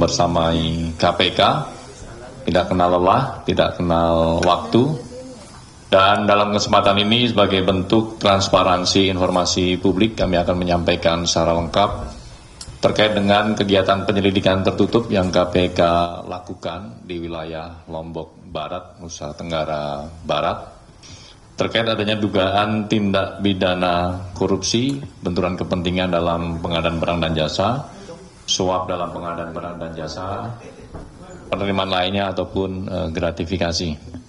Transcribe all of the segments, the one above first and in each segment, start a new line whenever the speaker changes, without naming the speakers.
membersamai KPK, tidak kenal lelah, tidak kenal waktu. Dan dalam kesempatan ini sebagai bentuk transparansi informasi publik, kami akan menyampaikan secara lengkap terkait dengan kegiatan penyelidikan tertutup yang KPK lakukan di wilayah Lombok Barat, Nusa Tenggara Barat, terkait adanya dugaan tindak pidana korupsi, benturan kepentingan dalam pengadaan barang dan jasa, suap dalam pengadaan barang dan jasa, penerimaan lainnya ataupun gratifikasi.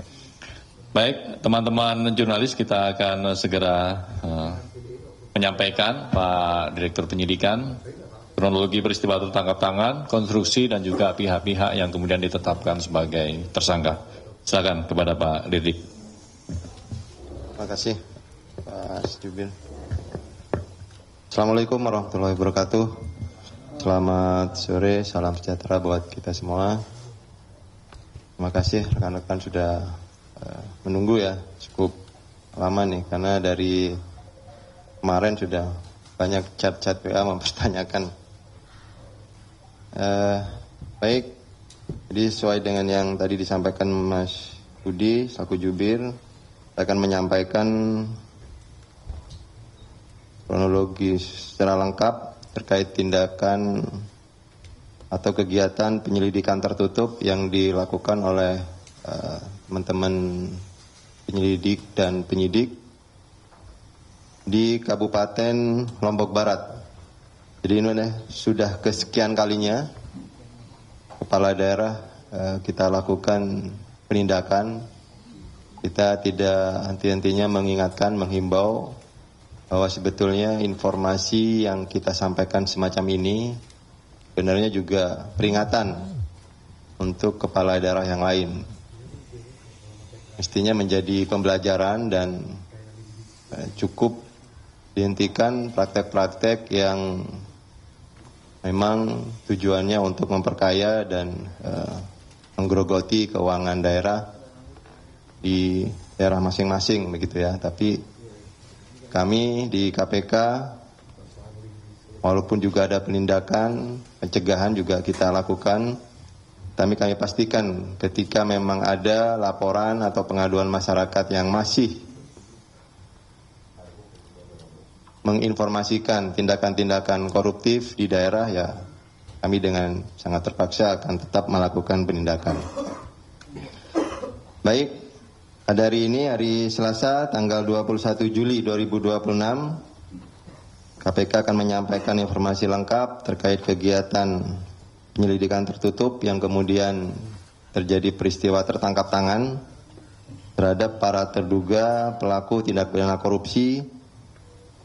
Baik, teman-teman jurnalis, kita akan segera menyampaikan Pak Direktur Penyidikan kronologi peristiwa tertangkap tangan, konstruksi, dan juga pihak-pihak yang kemudian ditetapkan sebagai tersangka. Silakan kepada Pak Didik.
Terima kasih Pak Jubir. Assalamualaikum warahmatullahi wabarakatuh. Selamat sore, salam sejahtera buat kita semua. Terima kasih rekan-rekan sudah menunggu ya, cukup lama nih, karena dari kemarin sudah banyak chat-chat WA mempertanyakan. Baik, jadi sesuai dengan yang tadi disampaikan Mas Budi selaku Jubir, saya akan menyampaikan kronologi secara lengkap terkait tindakan atau kegiatan penyelidikan tertutup yang dilakukan oleh teman-teman penyelidik dan penyidik di Kabupaten Lombok Barat. Jadi ini sudah kesekian kalinya kepala daerah kita lakukan penindakan. Kita tidak henti-hentinya mengingatkan, menghimbau bahwa sebetulnya informasi yang kita sampaikan semacam ini sebenarnya juga peringatan untuk kepala daerah yang lain. Mestinya menjadi pembelajaran dan cukup dihentikan praktek-praktek yang memang tujuannya untuk memperkaya dan menggerogoti keuangan daerah di daerah masing-masing begitu ya. Tapi kami di KPK walaupun juga ada penindakan, pencegahan juga kita lakukan. Tapi kami pastikan ketika memang ada laporan atau pengaduan masyarakat yang masih menginformasikan tindakan-tindakan koruptif di daerah, ya kami dengan sangat terpaksa akan tetap melakukan penindakan. Baik. Pada hari ini, hari Selasa, tanggal 21 Juli 2026, KPK akan menyampaikan informasi lengkap terkait kegiatan penyelidikan tertutup yang kemudian terjadi peristiwa tertangkap tangan terhadap para terduga pelaku tindak pidana korupsi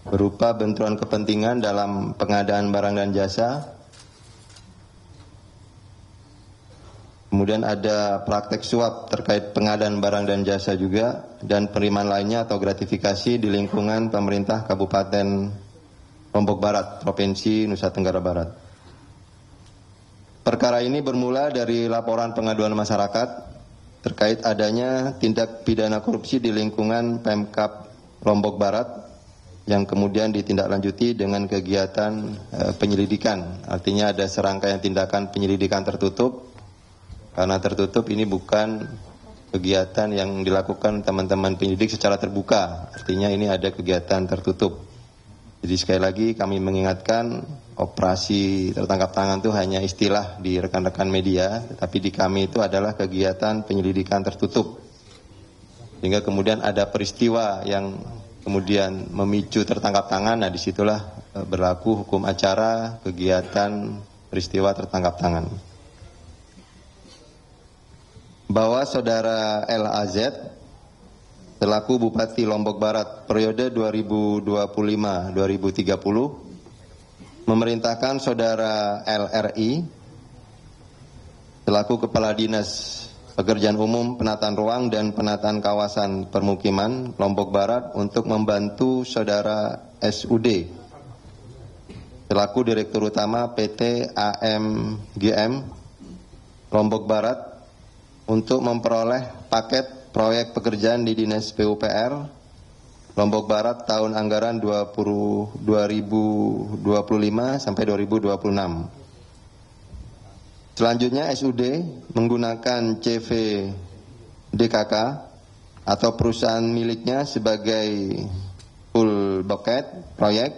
berupa benturan kepentingan dalam pengadaan barang dan jasa. Kemudian ada praktek suap terkait pengadaan barang dan jasa juga, dan penerimaan lainnya atau gratifikasi di lingkungan pemerintah Kabupaten Lombok Barat, Provinsi Nusa Tenggara Barat. Perkara ini bermula dari laporan pengaduan masyarakat terkait adanya tindak pidana korupsi di lingkungan Pemkab Lombok Barat yang kemudian ditindaklanjuti dengan kegiatan penyelidikan. Artinya ada serangkaian tindakan penyelidikan tertutup. Karena tertutup ini bukan kegiatan yang dilakukan teman-teman penyidik secara terbuka. Artinya ini ada kegiatan tertutup. Jadi sekali lagi kami mengingatkan, operasi tertangkap tangan itu hanya istilah di rekan-rekan media, tetapi di kami itu adalah kegiatan penyelidikan tertutup. Sehingga kemudian ada peristiwa yang kemudian memicu tertangkap tangan, nah disitulah berlaku hukum acara kegiatan peristiwa tertangkap tangan. Bahwa saudara LAZ selaku Bupati Lombok Barat periode 2025-2030 memerintahkan saudara LRI selaku Kepala Dinas Pekerjaan Umum, Penataan Ruang dan Penataan Kawasan Permukiman Lombok Barat untuk membantu saudara SUD selaku Direktur Utama PT AMGM Lombok Barat untuk memperoleh paket proyek pekerjaan di Dinas PUPR Lombok Barat tahun anggaran 2025 sampai 2026. Selanjutnya SUD menggunakan CV DKK atau perusahaan miliknya sebagai full bucket proyek,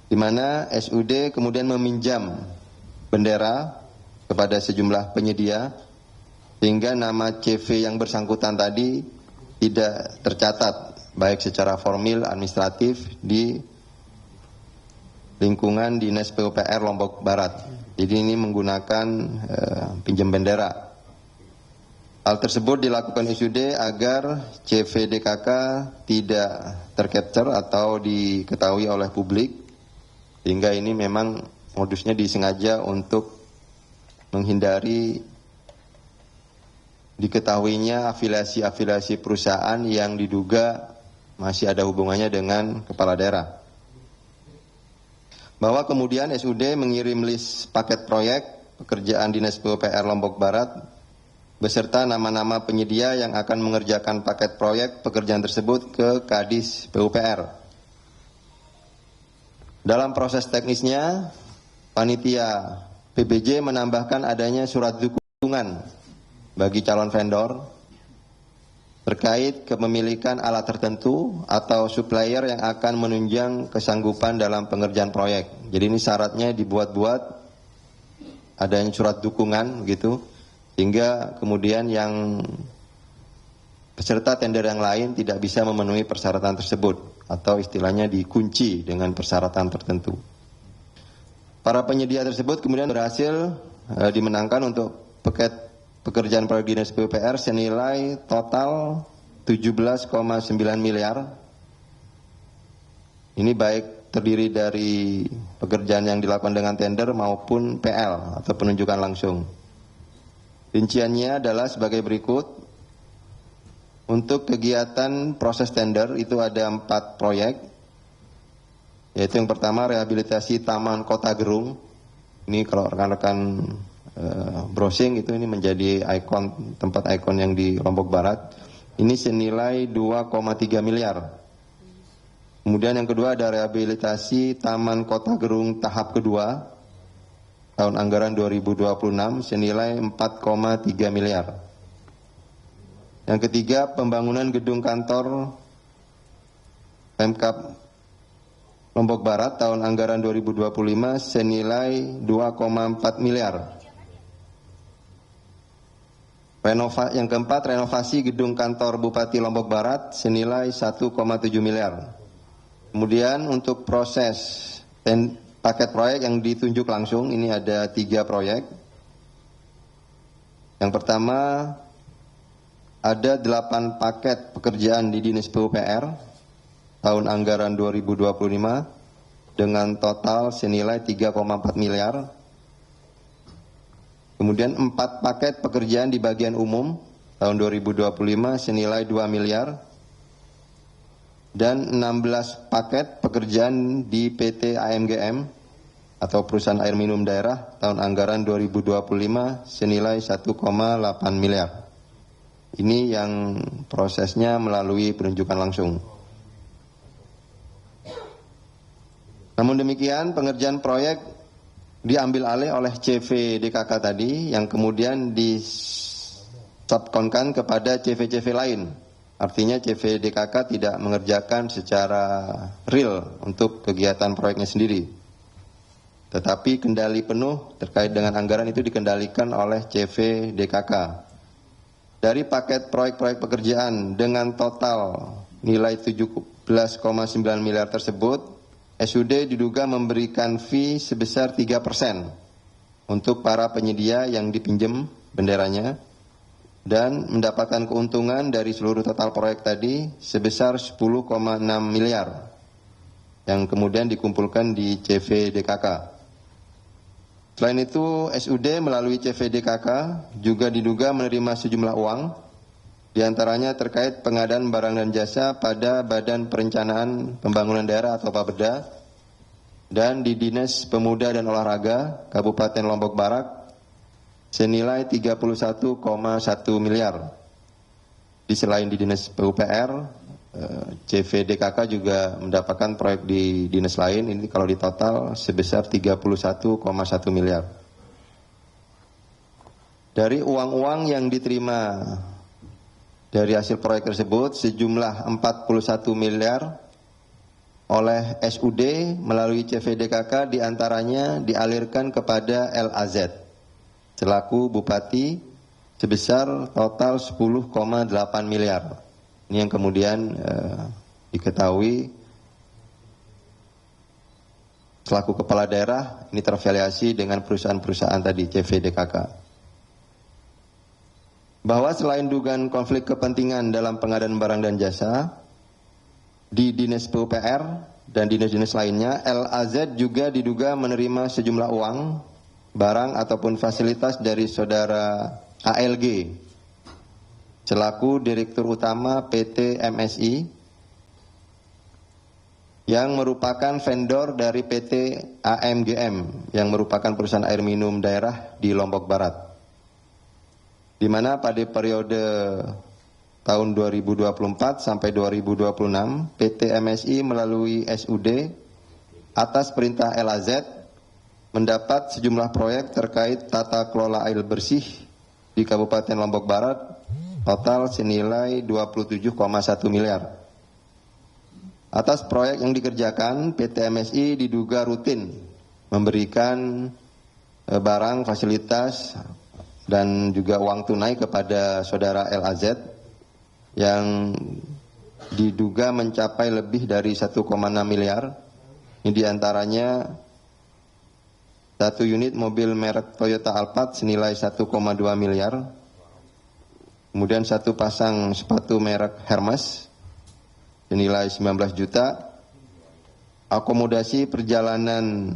di mana SUD kemudian meminjam bendera kepada sejumlah penyedia sehingga nama CV yang bersangkutan tadi tidak tercatat baik secara formil administratif di lingkungan Dinas PUPR Lombok Barat. Jadi ini menggunakan pinjam bendera. Hal tersebut dilakukan SUD agar CV DKK tidak tercapture atau diketahui oleh publik, sehingga ini memang modusnya disengaja untuk menghindari diketahuinya afiliasi-afiliasi perusahaan yang diduga masih ada hubungannya dengan kepala daerah. Bahwa kemudian SUD mengirim list paket proyek pekerjaan Dinas PUPR Lombok Barat beserta nama-nama penyedia yang akan mengerjakan paket proyek pekerjaan tersebut ke Kadis PUPR. Dalam proses teknisnya, panitia PBJ menambahkan adanya surat dukungan bagi calon vendor terkait kepemilikan alat tertentu atau supplier yang akan menunjang kesanggupan dalam pengerjaan proyek. Jadi ini syaratnya dibuat-buat, adanya surat dukungan gitu, sehingga kemudian yang peserta tender yang lain tidak bisa memenuhi persyaratan tersebut atau istilahnya dikunci dengan persyaratan tertentu. Para penyedia tersebut kemudian berhasil dimenangkan untuk pekerjaan proyek Dinas PUPR senilai total 17,9 miliar. Ini baik terdiri dari pekerjaan yang dilakukan dengan tender maupun PL atau penunjukan langsung. Rinciannya adalah sebagai berikut. Untuk kegiatan proses tender itu ada 4 proyek, yaitu yang pertama rehabilitasi Taman Kota Gerung. Ini kalau rekan-rekan browsing itu ini menjadi tempat ikon yang di Lombok Barat. Ini senilai 2,3 miliar. Kemudian yang kedua ada rehabilitasi Taman Kota Gerung tahap kedua tahun anggaran 2026 senilai 4,3 miliar. Yang ketiga pembangunan gedung kantor Pemkab Lombok Barat tahun anggaran 2025 senilai 2,4 miliar. Yang keempat, renovasi gedung kantor Bupati Lombok Barat senilai 1,7 miliar. Kemudian untuk proses paket proyek yang ditunjuk langsung, ini ada 3 proyek. Yang pertama, ada 8 paket pekerjaan di Dinas PUPR tahun anggaran 2025 dengan total senilai 3,4 miliar. Kemudian 4 paket pekerjaan di bagian umum tahun 2025 senilai 2 miliar. Dan 16 paket pekerjaan di PT AMGM atau Perusahaan Air Minum Daerah tahun anggaran 2025 senilai 1,8 miliar. Ini yang prosesnya melalui penunjukan langsung. Namun demikian pengerjaan proyek diambil alih oleh CV DKK tadi yang kemudian disubkonkan kepada CV-CV lain. Artinya CV DKK tidak mengerjakan secara real untuk kegiatan proyeknya sendiri. Tetapi kendali penuh terkait dengan anggaran itu dikendalikan oleh CV DKK. Dari paket proyek-proyek pekerjaan dengan total nilai 17,9 miliar tersebut, SUD diduga memberikan fee sebesar 3% untuk para penyedia yang dipinjam benderanya dan mendapatkan keuntungan dari seluruh total proyek tadi sebesar 10,6 miliar yang kemudian dikumpulkan di CV DKK. Selain itu, SUD melalui CV DKK juga diduga menerima sejumlah uang, diantaranya terkait pengadaan barang dan jasa pada Badan Perencanaan Pembangunan Daerah atau Bapeda dan di Dinas Pemuda dan Olahraga Kabupaten Lombok Barat senilai 31,1 miliar. Selain di Dinas PUPR, CV DKK juga mendapatkan proyek di dinas lain, ini kalau di total sebesar 31,1 miliar. Dari uang-uang yang diterima dari hasil proyek tersebut sejumlah 41 miliar oleh SUD melalui CVDKK diantaranya dialirkan kepada LAZ selaku Bupati sebesar total 10,8 miliar. Ini yang kemudian diketahui selaku kepala daerah ini terafiliasi dengan perusahaan-perusahaan tadi CVDKK. Bahwa selain dugaan konflik kepentingan dalam pengadaan barang dan jasa di Dinas PUPR dan dinas-dinas lainnya, LAZ juga diduga menerima sejumlah uang, barang ataupun fasilitas dari saudara ALG selaku Direktur Utama PT MSI yang merupakan vendor dari PT AMGM yang merupakan perusahaan air minum daerah di Lombok Barat, di mana pada periode tahun 2024 sampai 2026 PT MSI melalui SUD atas perintah LAZ mendapat sejumlah proyek terkait tata kelola air bersih di Kabupaten Lombok Barat total senilai 27,1 miliar. Atas proyek yang dikerjakan, PT MSI diduga rutin memberikan barang, fasilitas, dan juga uang tunai kepada saudara LAZ yang diduga mencapai lebih dari 1,6 miliar. Ini diantaranya satu unit mobil merek Toyota Alphard senilai 1,2 miliar. Kemudian satu pasang sepatu merek Hermes senilai 19 juta. Akomodasi perjalanan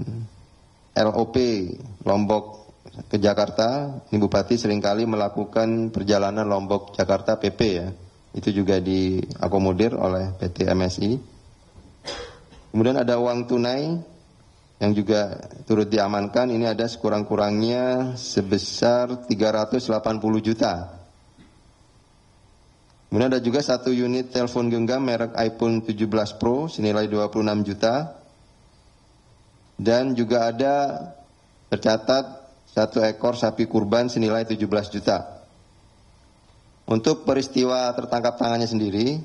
LOP Lombok ke Jakarta, ini Bupati seringkali melakukan perjalanan Lombok Jakarta PP ya, itu juga diakomodir oleh PT MSI. Kemudian ada uang tunai yang juga turut diamankan, ini ada sekurang-kurangnya sebesar 380 juta. Kemudian ada juga satu unit telepon genggam merek iPhone 17 Pro senilai 26 juta. Dan juga ada tercatat satu ekor sapi kurban senilai 17 juta. Untuk peristiwa tertangkap tangannya sendiri,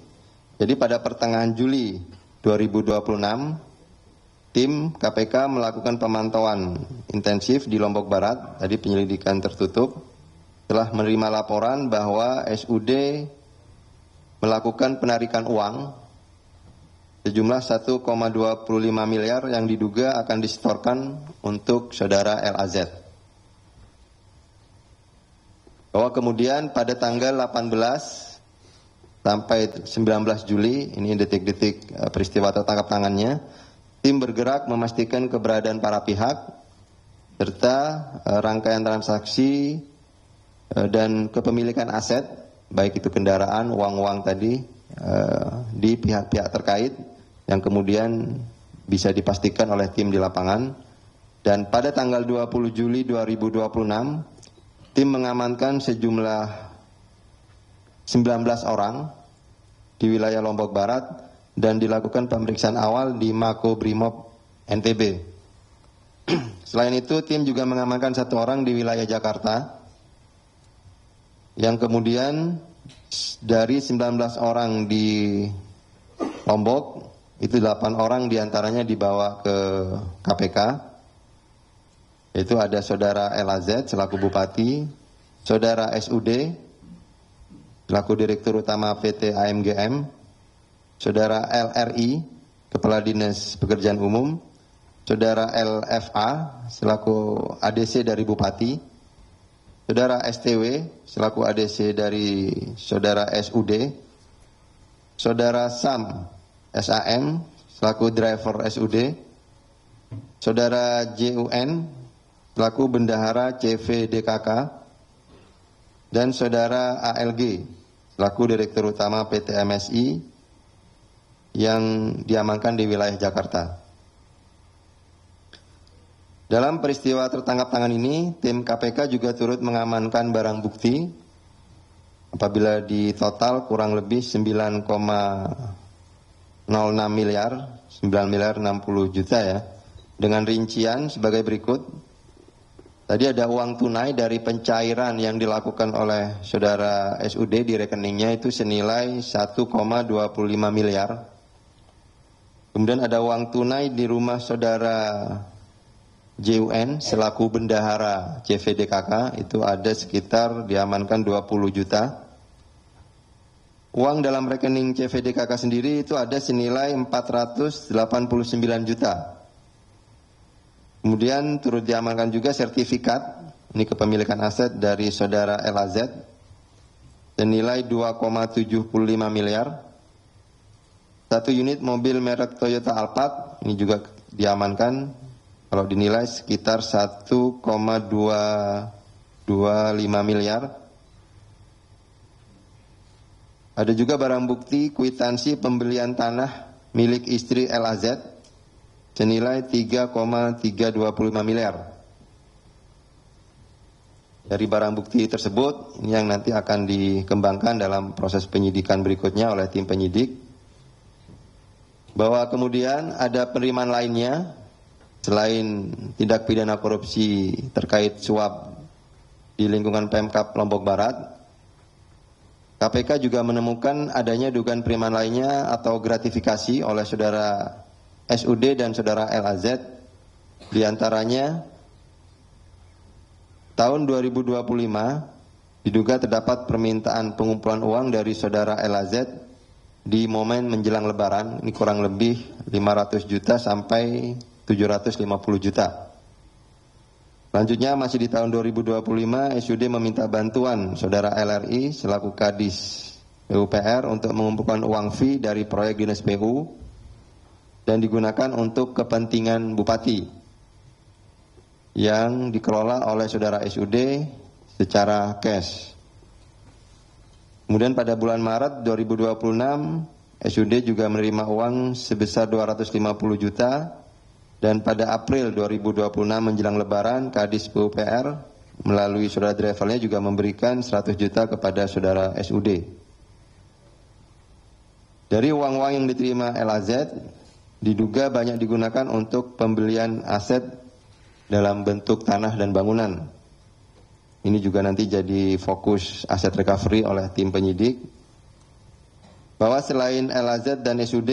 jadi pada pertengahan Juli 2026, tim KPK melakukan pemantauan intensif di Lombok Barat, tadi penyelidikan tertutup, telah menerima laporan bahwa SUD melakukan penarikan uang sejumlah 1,25 miliar yang diduga akan disetorkan untuk saudara LAZ. Bahwa kemudian pada tanggal 18 sampai 19 Juli, ini detik-detik peristiwa tertangkap tangannya, tim bergerak memastikan keberadaan para pihak, serta rangkaian transaksi dan kepemilikan aset, baik itu kendaraan, uang-uang tadi, di pihak-pihak terkait, yang kemudian bisa dipastikan oleh tim di lapangan. Dan pada tanggal 20 Juli 2026, tim mengamankan sejumlah 19 orang di wilayah Lombok Barat dan dilakukan pemeriksaan awal di Mako Brimob NTB. Selain itu, tim juga mengamankan satu orang di wilayah Jakarta yang kemudian dari 19 orang di Lombok, itu 8 orang diantaranya dibawa ke KPK. Itu ada saudara LAZ selaku Bupati, saudara SUD selaku Direktur Utama PT AMGM, saudara LRI Kepala Dinas Pekerjaan Umum, saudara LFA selaku ADC dari Bupati, saudara STW selaku ADC dari saudara SUD, saudara SAM selaku driver SUD, saudara JUN selaku bendahara CVDKK, dan saudara ALG selaku Direktur Utama PT MSI yang diamankan di wilayah Jakarta. Dalam peristiwa tertangkap tangan ini, tim KPK juga turut mengamankan barang bukti apabila di total kurang lebih 9,06 miliar, 9 miliar 60 juta ya, dengan rincian sebagai berikut. Tadi ada uang tunai dari pencairan yang dilakukan oleh saudara SUD di rekeningnya itu senilai 1,25 miliar. Kemudian ada uang tunai di rumah saudara JUN selaku bendahara CVDKK itu ada sekitar diamankan 20 juta. Uang dalam rekening CVDKK sendiri itu ada senilai 489 juta. Kemudian turut diamankan juga sertifikat, ini kepemilikan aset dari saudara LAZ, senilai 2,75 miliar. Satu unit mobil merek Toyota Alphard, ini juga diamankan, kalau dinilai sekitar 1,225 miliar. Ada juga barang bukti kwitansi pembelian tanah milik istri LAZ, senilai 3,325 miliar. Dari barang bukti tersebut, ini yang nanti akan dikembangkan dalam proses penyidikan berikutnya oleh tim penyidik. Bahwa kemudian ada penerimaan lainnya, selain tindak pidana korupsi terkait suap di lingkungan Pemkab Lombok Barat, KPK juga menemukan adanya dugaan penerimaan lainnya atau gratifikasi oleh saudara SUD dan saudara LAZ, diantaranya tahun 2025 diduga terdapat permintaan pengumpulan uang dari saudara LAZ di momen menjelang Lebaran, ini kurang lebih 500 juta sampai 750 juta. Selanjutnya masih di tahun 2025 SUD meminta bantuan saudara LRI selaku Kadis PUPR untuk mengumpulkan uang fee dari proyek dinas PU dan digunakan untuk kepentingan bupati yang dikelola oleh saudara SUD secara cash. Kemudian pada bulan Maret 2026 SUD juga menerima uang sebesar 250 juta dan pada April 2026 menjelang Lebaran Kadis PUPR melalui saudara drivernya juga memberikan 100 juta kepada saudara SUD. Dari uang-uang yang diterima LAZ diduga banyak digunakan untuk pembelian aset dalam bentuk tanah dan bangunan. Ini juga nanti jadi fokus aset recovery oleh tim penyidik. Bahwa selain LAZ dan SUD,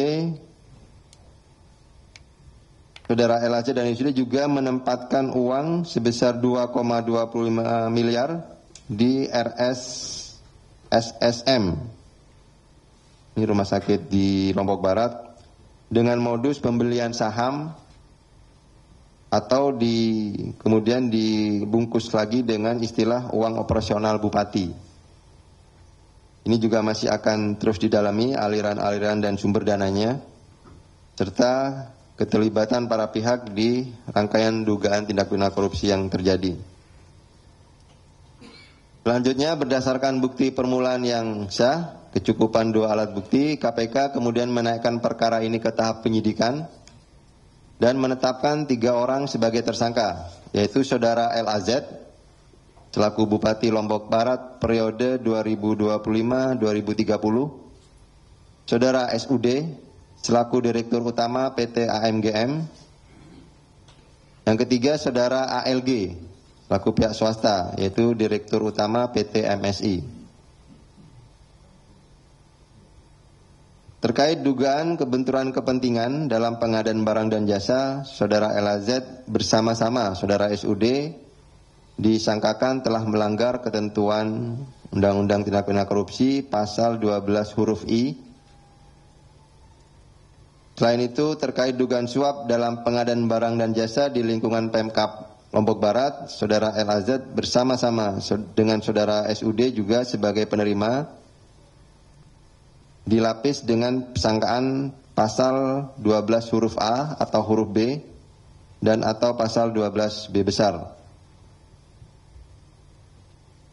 saudara LAZ dan SUD juga menempatkan uang sebesar 2,25 miliar di RS SSM. Ini rumah sakit di Lombok Barat, dengan modus pembelian saham atau kemudian dibungkus lagi dengan istilah uang operasional bupati. Ini juga masih akan terus didalami aliran-aliran dan sumber dananya serta keterlibatan para pihak di rangkaian dugaan tindak pidana korupsi yang terjadi. Selanjutnya berdasarkan bukti permulaan yang sah, kecukupan 2 alat bukti, KPK kemudian menaikkan perkara ini ke tahap penyidikan dan menetapkan 3 orang sebagai tersangka, yaitu saudara LAZ selaku Bupati Lombok Barat periode 2025-2030, saudara SUD selaku Direktur Utama PT AMGM, yang ketiga saudara ALG selaku pihak swasta, yaitu Direktur Utama PT MSI. Terkait dugaan kebenturan kepentingan dalam pengadaan barang dan jasa, saudara LAZ bersama-sama saudara SUD disangkakan telah melanggar ketentuan Undang-Undang Tindak Pidana Korupsi pasal 12 huruf I. Selain itu, terkait dugaan suap dalam pengadaan barang dan jasa di lingkungan Pemkab Lombok Barat, saudara LAZ bersama-sama dengan saudara SUD juga sebagai penerima dilapis dengan persangkaan pasal 12 huruf A atau huruf B dan atau pasal 12 B besar.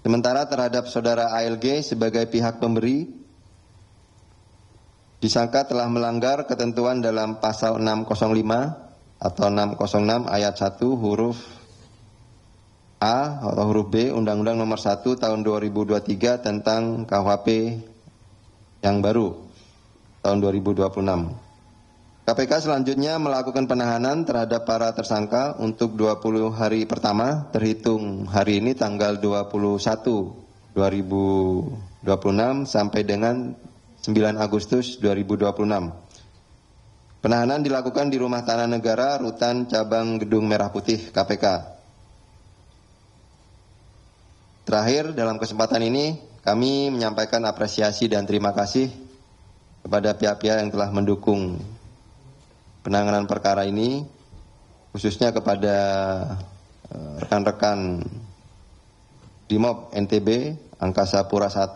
Sementara terhadap saudara ALG sebagai pihak pemberi disangka telah melanggar ketentuan dalam pasal 605 atau 606 ayat 1 huruf A atau huruf B Undang-Undang Nomor 1 Tahun 2023 tentang KUHP yang baru tahun 2026. KPK selanjutnya melakukan penahanan terhadap para tersangka untuk 20 hari pertama terhitung hari ini tanggal 21/2026 sampai dengan 9 Agustus 2026. Penahanan dilakukan di Rumah Tahanan Negara Rutan Cabang Gedung Merah Putih KPK. Terakhir, dalam kesempatan ini kami menyampaikan apresiasi dan terima kasih kepada pihak-pihak yang telah mendukung penanganan perkara ini, khususnya kepada rekan-rekan Dimob NTB, Angkasa Pura I,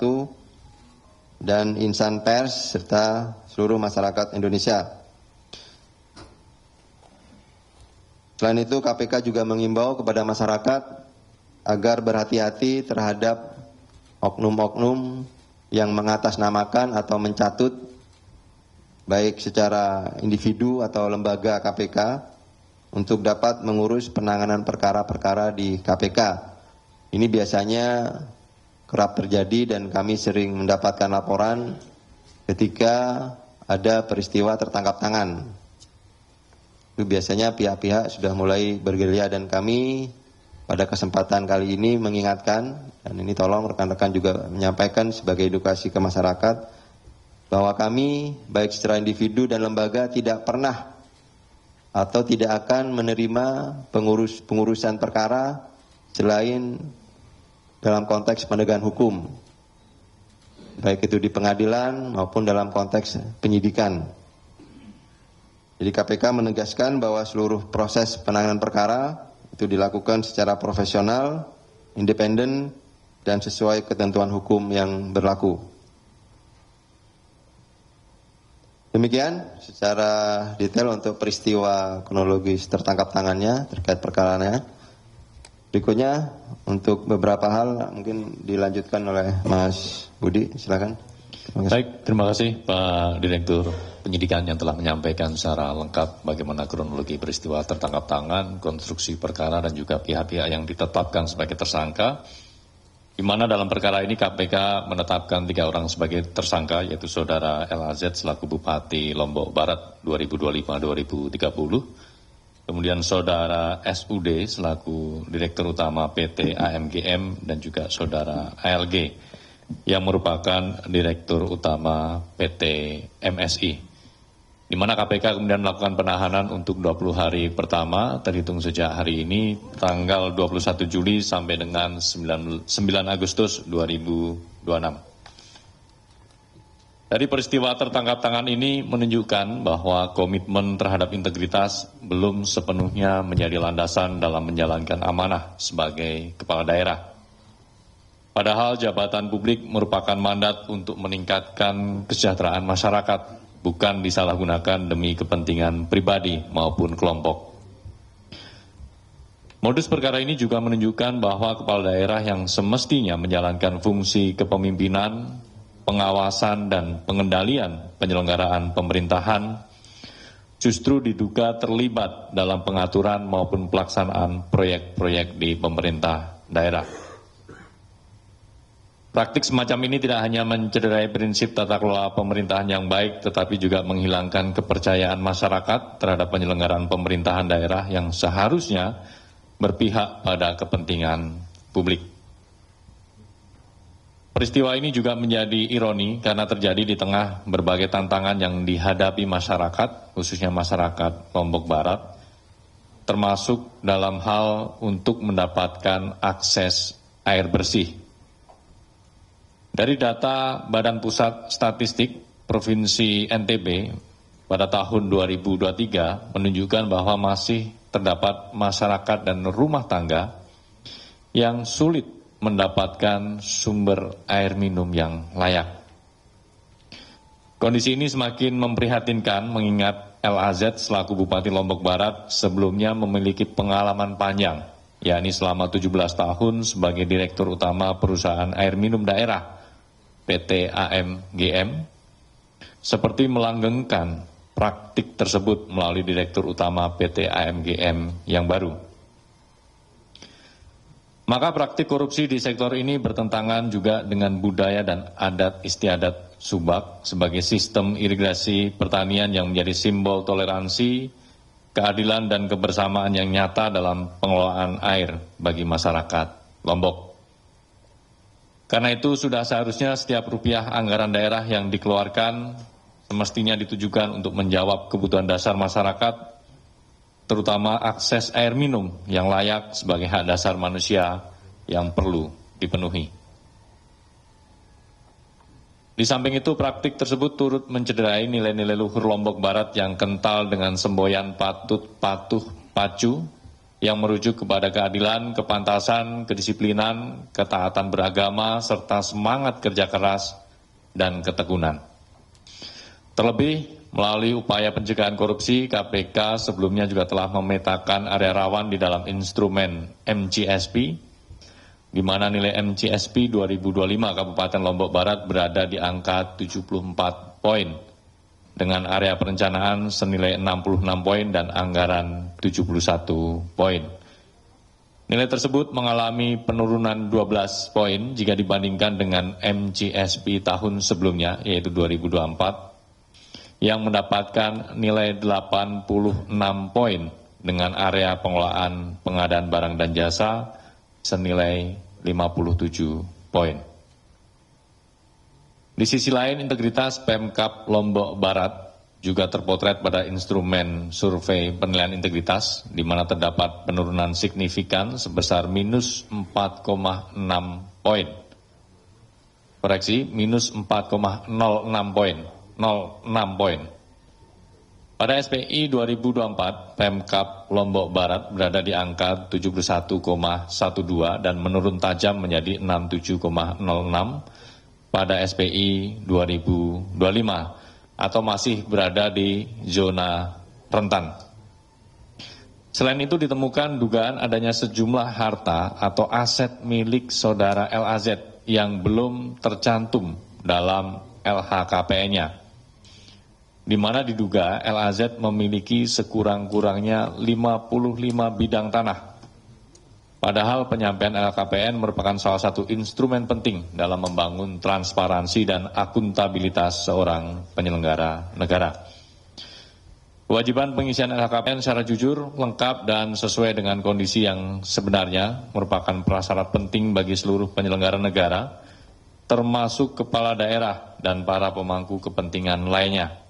dan insan pers, serta seluruh masyarakat Indonesia. Selain itu, KPK juga mengimbau kepada masyarakat agar berhati-hati terhadap oknum-oknum yang mengatasnamakan atau mencatut baik secara individu atau lembaga KPK untuk dapat mengurus penanganan perkara-perkara di KPK. Ini biasanya kerap terjadi dan kami sering mendapatkan laporan ketika ada peristiwa tertangkap tangan. Itu biasanya pihak-pihak sudah mulai bergerilya dan kami pada kesempatan kali ini mengingatkan, dan ini tolong rekan-rekan juga menyampaikan sebagai edukasi ke masyarakat, bahwa kami baik secara individu dan lembaga tidak pernah atau tidak akan menerima pengurusan perkara selain dalam konteks penegakan hukum, baik itu di pengadilan maupun dalam konteks penyidikan. Jadi KPK menegaskan bahwa seluruh proses penanganan perkara itu dilakukan secara profesional, independen, dan sesuai ketentuan hukum yang berlaku. Demikian secara detail untuk peristiwa kronologis tertangkap tangannya terkait perkaranya. Berikutnya untuk beberapa hal mungkin dilanjutkan oleh Mas Budi, silakan.
Baik, terima kasih Pak Direktur Penyidikan yang telah menyampaikan secara lengkap bagaimana kronologi peristiwa tertangkap tangan, konstruksi perkara dan juga pihak-pihak yang ditetapkan sebagai tersangka. Di mana dalam perkara ini KPK menetapkan 3 orang sebagai tersangka, yaitu Saudara LAZ selaku Bupati Lombok Barat 2025-2030, kemudian Saudara SUD selaku Direktur Utama PT AMGM, dan juga Saudara ALG yang merupakan Direktur Utama PT MSI. Di mana KPK kemudian melakukan penahanan untuk 20 hari pertama terhitung sejak hari ini tanggal 21 Juli sampai dengan 9 Agustus 2026. Dari peristiwa tertangkap tangan ini menunjukkan bahwa komitmen terhadap integritas belum sepenuhnya menjadi landasan dalam menjalankan amanah sebagai kepala daerah. Padahal jabatan publik merupakan mandat untuk meningkatkan kesejahteraan masyarakat, bukan disalahgunakan demi kepentingan pribadi maupun kelompok. Modus perkara ini juga menunjukkan bahwa kepala daerah yang semestinya menjalankan fungsi kepemimpinan, pengawasan, dan pengendalian penyelenggaraan pemerintahan justru diduga terlibat dalam pengaturan maupun pelaksanaan proyek-proyek di pemerintah daerah. Praktik semacam ini tidak hanya mencederai prinsip tata kelola pemerintahan yang baik, tetapi juga menghilangkan kepercayaan masyarakat terhadap penyelenggaraan pemerintahan daerah yang seharusnya berpihak pada kepentingan publik. Peristiwa ini juga menjadi ironi karena terjadi di tengah berbagai tantangan yang dihadapi masyarakat, khususnya masyarakat Lombok Barat, termasuk dalam hal untuk mendapatkan akses air bersih. Dari data Badan Pusat Statistik Provinsi NTB pada tahun 2023 menunjukkan bahwa masih terdapat masyarakat dan rumah tangga yang sulit mendapatkan sumber air minum yang layak. Kondisi ini semakin memprihatinkan mengingat LAZ selaku Bupati Lombok Barat sebelumnya memiliki pengalaman panjang, yakni selama 17 tahun sebagai Direktur Utama Perusahaan Air Minum Daerah PT AMGM, seperti melanggengkan praktik tersebut melalui Direktur Utama PT AMGM yang baru. Maka praktik korupsi di sektor ini bertentangan juga dengan budaya dan adat istiadat Subak sebagai sistem irigasi pertanian yang menjadi simbol toleransi, keadilan dan kebersamaan yang nyata dalam pengelolaan air bagi masyarakat Lombok. Karena itu sudah seharusnya setiap rupiah anggaran daerah yang dikeluarkan semestinya ditujukan untuk menjawab kebutuhan dasar masyarakat, terutama akses air minum yang layak sebagai hak dasar manusia yang perlu dipenuhi. Di samping itu, praktik tersebut turut mencederai nilai-nilai luhur Lombok Barat yang kental dengan semboyan patut, patuh, pacu, yang merujuk kepada keadilan, kepantasan, kedisiplinan, ketaatan beragama, serta semangat kerja keras dan ketekunan. Terlebih, melalui upaya pencegahan korupsi, KPK sebelumnya juga telah memetakan area rawan di dalam instrumen MCSP, di mana nilai MCSP 2025 Kabupaten Lombok Barat berada di angka 74 poin, dengan area perencanaan senilai 66 poin dan anggaran 71 poin. Nilai tersebut mengalami penurunan 12 poin jika dibandingkan dengan MCSP tahun sebelumnya, yaitu 2024, yang mendapatkan nilai 86 poin dengan area pengelolaan pengadaan barang dan jasa senilai 57 poin. Di sisi lain, integritas Pemkab Lombok Barat juga terpotret pada instrumen survei penilaian integritas, di mana terdapat penurunan signifikan sebesar minus 4,6 poin. Koreksi, minus 4,06 poin. 06 poin. Pada SPI 2024, Pemkab Lombok Barat berada di angka 71,12 dan menurun tajam menjadi 67,06 pada SPI 2025 atau masih berada di zona rentan. Selain itu ditemukan dugaan adanya sejumlah harta atau aset milik saudara LAZ yang belum tercantum dalam LHKPN-nya, di mana diduga LAZ memiliki sekurang-kurangnya 55 bidang tanah. Padahal penyampaian LHKPN merupakan salah satu instrumen penting dalam membangun transparansi dan akuntabilitas seorang penyelenggara negara. Kewajiban pengisian LHKPN secara jujur, lengkap, dan sesuai dengan kondisi yang sebenarnya merupakan prasyarat penting bagi seluruh penyelenggara negara, termasuk kepala daerah dan para pemangku kepentingan lainnya,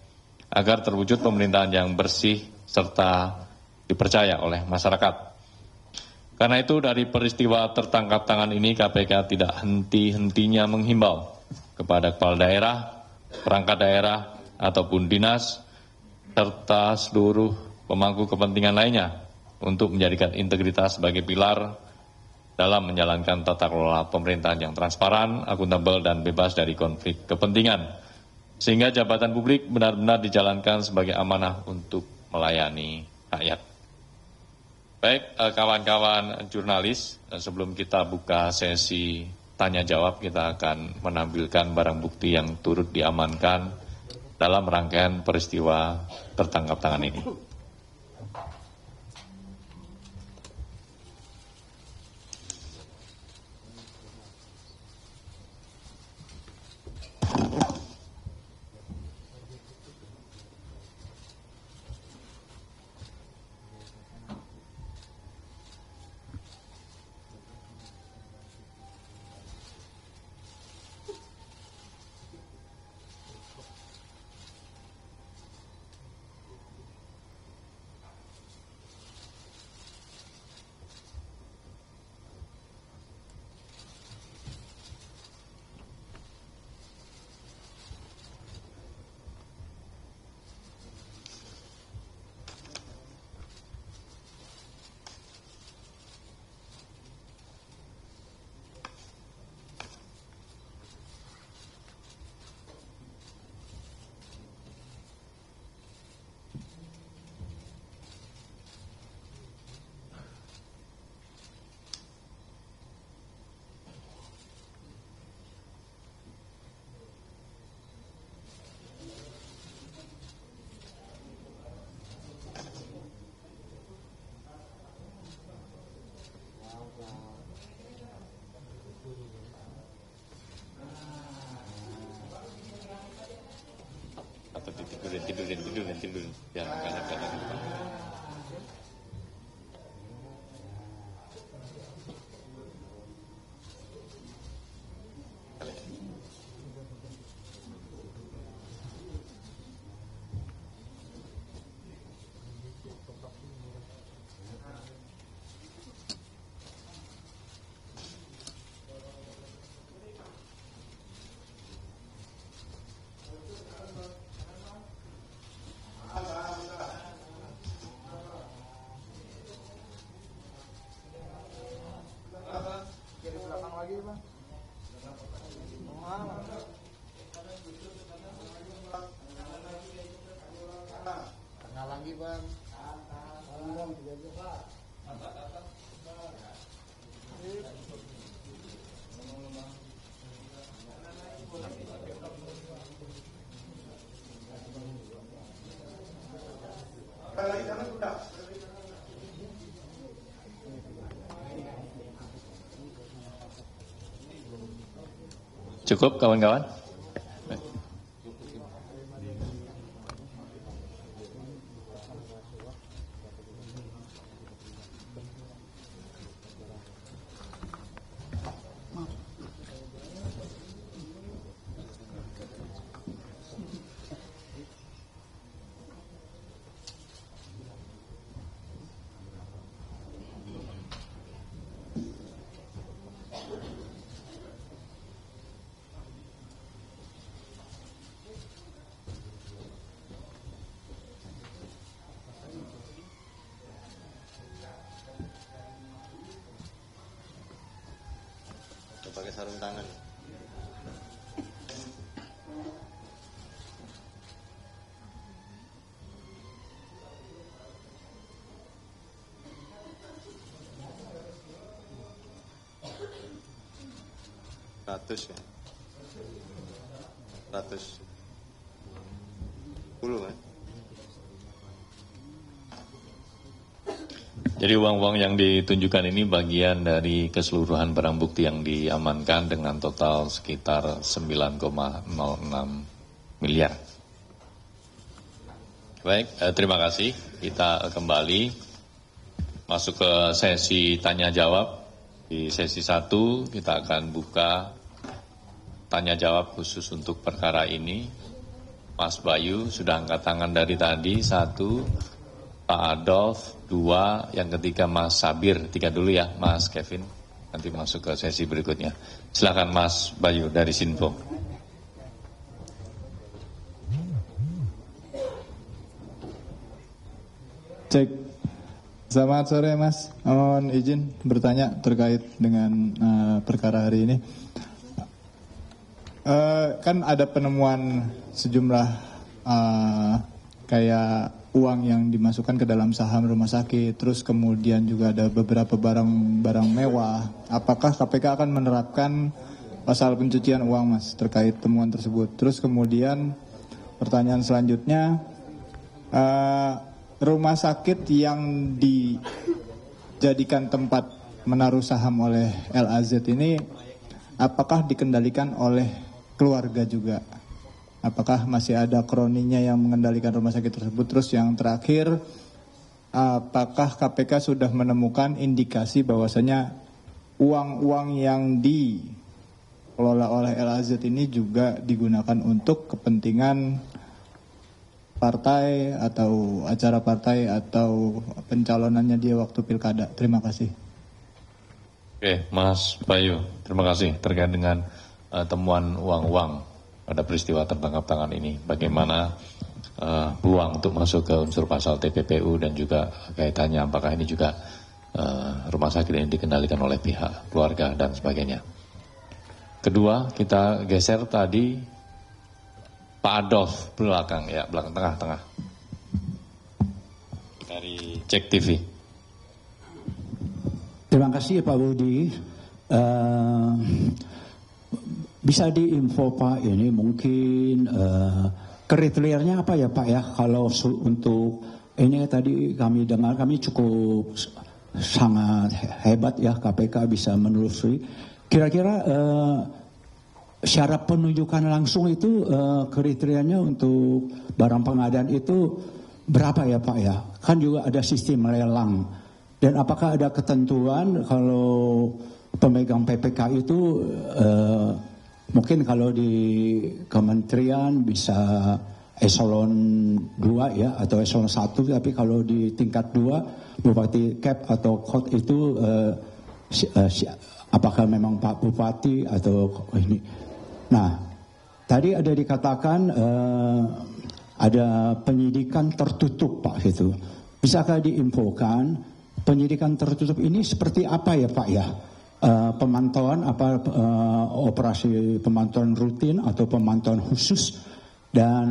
agar terwujud pemerintahan yang bersih serta dipercaya oleh masyarakat. Karena itu dari peristiwa tertangkap tangan ini, KPK tidak henti-hentinya menghimbau kepada kepala daerah, perangkat daerah, ataupun dinas, serta seluruh pemangku kepentingan lainnya untuk menjadikan integritas sebagai pilar dalam menjalankan tata kelola pemerintahan yang transparan, akuntabel, dan bebas dari konflik kepentingan, sehingga jabatan publik benar-benar dijalankan sebagai amanah untuk melayani rakyat. Baik, kawan-kawan jurnalis, sebelum kita buka sesi tanya-jawab, kita akan menampilkan barang bukti yang turut diamankan dalam rangkaian peristiwa tertangkap tangan ini. tidurin. Ya, karena kelihatan di depan. Cukup kawan-kawan?
Pakai sarung tangan. Ratus ya. 110 kan?
Jadi uang-uang yang ditunjukkan ini bagian dari keseluruhan barang bukti yang diamankan dengan total sekitar 9,06 miliar. Baik, terima kasih. Kita kembali masuk ke sesi tanya jawab. Di sesi 1 kita akan buka tanya jawab khusus untuk perkara ini. Mas Bayu sudah angkat tangan dari tadi, 1. Pak Adolf, 2, yang ketiga Mas Sabir, 3 dulu ya Mas Kevin, nanti masuk ke sesi berikutnya. Silakan Mas Bayu dari Sinpo.
Cek. Selamat sore Mas, mohon izin bertanya terkait dengan perkara hari ini. Kan ada penemuan sejumlah kayak uang yang dimasukkan ke dalam saham rumah sakit, terus kemudian juga ada beberapa barang mewah. Apakah KPK akan menerapkan pasal pencucian uang Mas terkait temuan tersebut? Terus kemudian pertanyaan selanjutnya, rumah sakit yang dijadikan tempat menaruh saham oleh LAZ ini apakah dikendalikan oleh keluarga juga? Apakah masih ada kroninya yang mengendalikan rumah sakit tersebut? Terus yang terakhir, apakah KPK sudah menemukan indikasi bahwasanya uang-uang yang dikelola oleh LAZ ini juga digunakan untuk kepentingan partai atau acara partai atau pencalonannya dia waktu pilkada? Terima kasih.
Oke, Mas Bayu, terima kasih terkait dengan temuan uang-uang pada peristiwa tertangkap tangan ini. Bagaimana peluang untuk masuk ke unsur pasal TPPU dan juga kaitannya apakah ini juga rumah sakit ini dikendalikan oleh pihak keluarga dan sebagainya. Kedua, kita geser tadi Pak Adolf belakang ya, belakang tengah dari Cek TV.
Terima kasih Pak Budi. Bisa diinfo Pak, ini mungkin kriterianya apa ya Pak ya, kalau untuk ini tadi kami dengar, kami cukup sangat hebat ya KPK bisa menelusuri. Kira-kira syarat penunjukan langsung itu kriterianya untuk barang pengadaan itu berapa ya Pak ya? Kan juga ada sistem lelang. Dan apakah ada ketentuan kalau pemegang PPK itu mungkin kalau di kementerian bisa eselon 2 ya atau eselon 1, tapi kalau di tingkat 2 Bupati Kep atau Kot itu apakah memang Pak Bupati atau ini. Nah, tadi ada dikatakan ada penyidikan tertutup Pak gitu. Bisakah diinfokan penyidikan tertutup ini seperti apa ya Pak ya? Pemantauan operasi pemantauan rutin atau pemantauan khusus, dan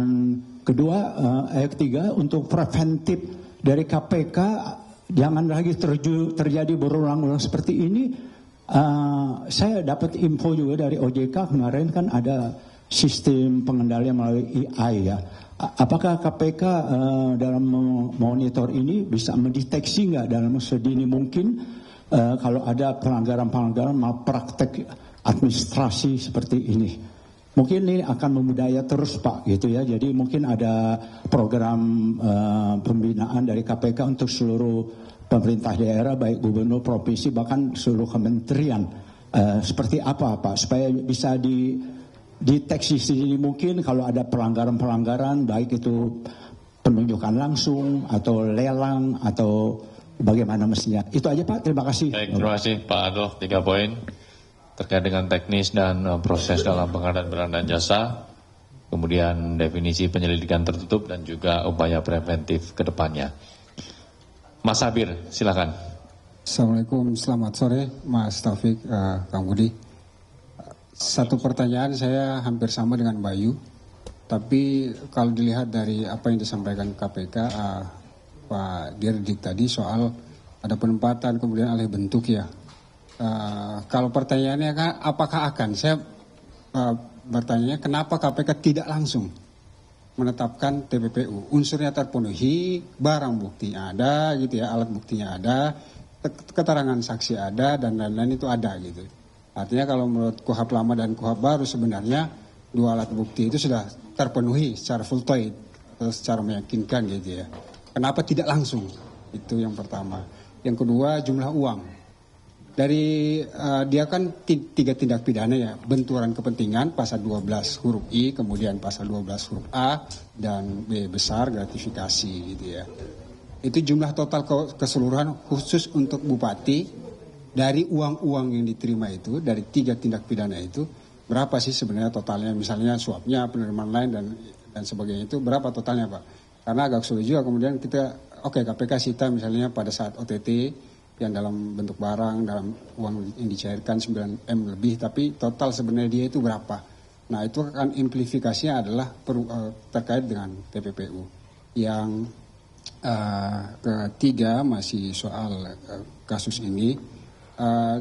kedua ayat 3 untuk preventif dari KPK jangan lagi terjadi berulang-ulang seperti ini. Saya dapat info juga dari OJK kemarin kan ada sistem pengendalian melalui AI ya. Apakah KPK dalam monitor ini bisa mendeteksi nggak dalam sedini mungkin kalau ada pelanggaran-pelanggaran malpraktek administrasi seperti ini? Mungkin ini akan memudaya terus Pak gitu ya. Jadi mungkin ada program pembinaan dari KPK untuk seluruh pemerintah daerah, baik gubernur, provinsi, bahkan seluruh kementerian. Seperti apa Pak supaya bisa dideteksi sedini mungkin kalau ada pelanggaran-pelanggaran, baik itu penunjukan langsung atau lelang atau bagaimana mestinya. Itu aja Pak, terima kasih.
Baik, terima kasih Pak Adolf. 3 poin terkait dengan teknis dan proses dalam pengadaan barang dan jasa, kemudian definisi penyelidikan tertutup dan juga upaya preventif ke depannya. Mas Sabir, silakan.
Assalamualaikum, selamat sore Mas Taufik, Kang Budi. Satu pertanyaan saya hampir sama dengan Bayu, tapi kalau dilihat dari apa yang disampaikan KPK, Pak Dirdik tadi soal ada penempatan kemudian alih bentuk ya. Kalau pertanyaannya kan apakah akan, saya bertanya kenapa KPK tidak langsung menetapkan TPPU, unsurnya terpenuhi, barang buktinya ada gitu ya, alat buktinya ada, keterangan saksi ada dan lain-lain itu ada gitu. Artinya kalau menurut KUHP lama dan KUHP baru sebenarnya dua alat bukti itu sudah terpenuhi secara full toid atau secara meyakinkan gitu ya. Kenapa tidak langsung? Itu yang pertama. Yang kedua jumlah uang. Dari dia kan 3 tindak pidana ya, benturan kepentingan pasal 12 huruf I, kemudian pasal 12 huruf A dan B besar gratifikasi gitu ya. Itu jumlah total keseluruhan khusus untuk bupati dari uang-uang yang diterima itu dari 3 tindak pidana itu berapa sih sebenarnya totalnya, misalnya suapnya, penerimaan lain dan sebagainya, itu berapa totalnya Pak? Karena agak sulit juga kemudian kita KPK sita misalnya pada saat OTT yang dalam bentuk barang, dalam uang yang dicairkan 9M lebih, tapi total sebenarnya dia itu berapa. Nah itu kan implifikasinya adalah terkait dengan TPPU. Yang ketiga masih soal kasus ini,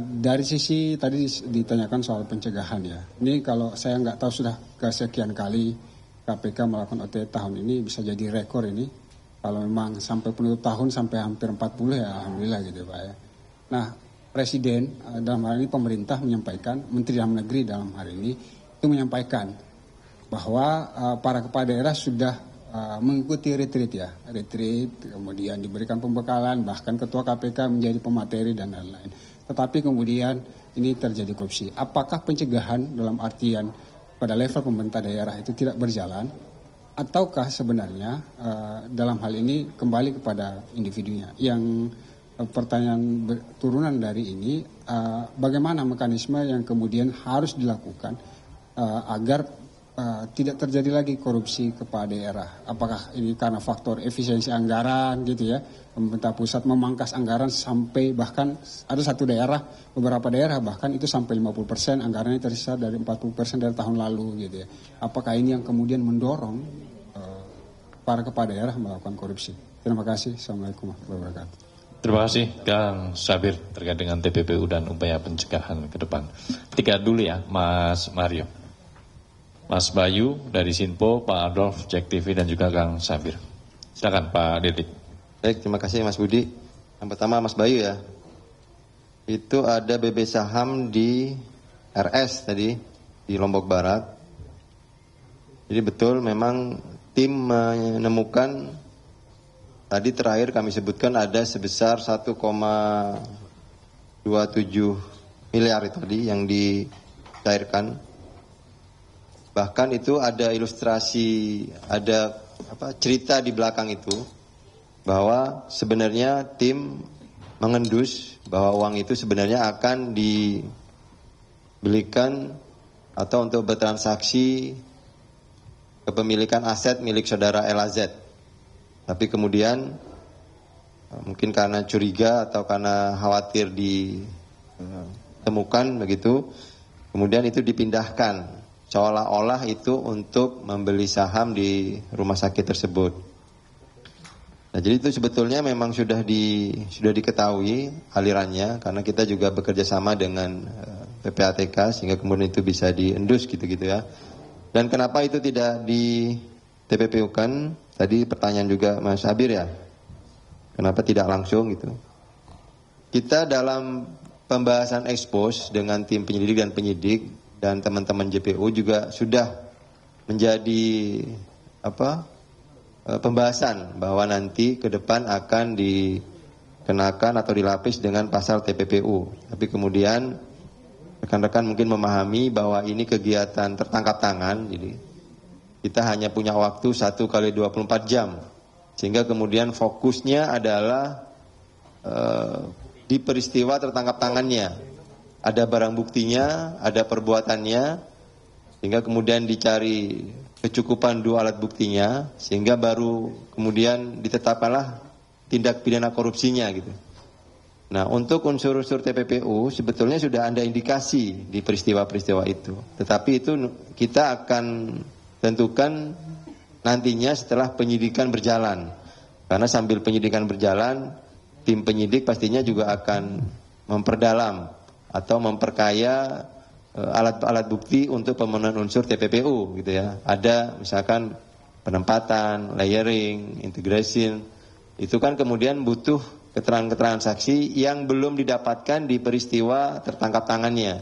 dari sisi tadi ditanyakan soal pencegahan ya. Ini kalau saya nggak tahu sudah kesekian kali KPK melakukan OTT tahun ini, bisa jadi rekor ini. Kalau memang sampai penutup tahun sampai hampir 40 ya alhamdulillah gitu Pak ya. Nah Presiden dalam hal ini pemerintah menyampaikan, Menteri Dalam Negeri dalam hari ini itu menyampaikan bahwa para kepala daerah sudah mengikuti retreat ya. Retreat kemudian diberikan pembekalan, bahkan Ketua KPK menjadi pemateri dan lain-lain. Tetapi kemudian ini terjadi korupsi. Apakah pencegahan dalam artian pada level pemerintah daerah itu tidak berjalan? Ataukah sebenarnya dalam hal ini kembali kepada individunya? Yang pertanyaan turunan dari ini, bagaimana mekanisme yang kemudian harus dilakukan agar tidak terjadi lagi korupsi kepala daerah? Apakah ini karena faktor efisiensi anggaran gitu ya, pemerintah pusat memangkas anggaran sampai bahkan ada satu daerah, beberapa daerah bahkan itu sampai 50% anggarannya tersisa dari 40% dari tahun lalu gitu ya. Apakah ini yang kemudian mendorong para kepala daerah melakukan korupsi? Terima kasih. Assalamualaikum warahmatullahi wabarakatuh.
Terima kasih Kang Sabir terkait dengan TPPU dan upaya pencegahan ke depan. 3 dulu ya Mas Mario. Mas Bayu dari Sinpo, Pak Adolf, Jack TV dan juga Kang Sabir. Silakan Pak Dirdik.
Baik, terima kasih Mas Budi. Yang pertama Mas Bayu ya. Itu ada BB saham di RS tadi, di di Lombok Barat. Jadi betul memang tim menemukan, tadi terakhir kami sebutkan ada sebesar 1,27 miliar tadi yang dicairkan. Bahkan itu ada ilustrasi, ada cerita di belakang itu, bahwa sebenarnya tim mengendus bahwa uang itu sebenarnya akan dibelikan atau untuk bertransaksi kepemilikan aset milik saudara LAZ. Tapi kemudian mungkin karena curiga atau karena khawatir ditemukan begitu, kemudian itu dipindahkan seolah-olah itu untuk membeli saham di rumah sakit tersebut. Nah, jadi itu sebetulnya memang sudah diketahui alirannya, karena kita juga bekerja sama dengan PPATK sehingga kemudian itu bisa diendus gitu-gitu ya. Dan kenapa itu tidak di TPPU-kan? Tadi pertanyaan juga Mas Abir ya. Kenapa tidak langsung gitu? Kita dalam pembahasan expose dengan tim penyelidik dan penyidik dan teman-teman JPU juga sudah menjadi pembahasan bahwa nanti ke depan akan dikenakan atau dilapis dengan pasal TPPU. Tapi kemudian rekan-rekan mungkin memahami bahwa ini kegiatan tertangkap tangan, jadi kita hanya punya waktu 1 kali 24 jam. Sehingga kemudian fokusnya adalah di peristiwa tertangkap tangannya. Ada barang buktinya, ada perbuatannya, sehingga kemudian dicari kecukupan 2 alat buktinya, sehingga baru kemudian ditetapkanlah tindak pidana korupsinya gitu. Nah, untuk unsur-unsur TPPU sebetulnya sudah ada indikasi di peristiwa-peristiwa itu. Tetapi itu kita akan tentukan nantinya setelah penyidikan berjalan. Karena sambil penyidikan berjalan, tim penyidik pastinya juga akan memperdalam atau memperkaya alat-alat bukti untuk pemenuhan unsur TPPU gitu ya. Ada misalkan penempatan, layering, integration. Itu kan kemudian butuh keterangan-keterangan saksi yang belum didapatkan di peristiwa tertangkap tangannya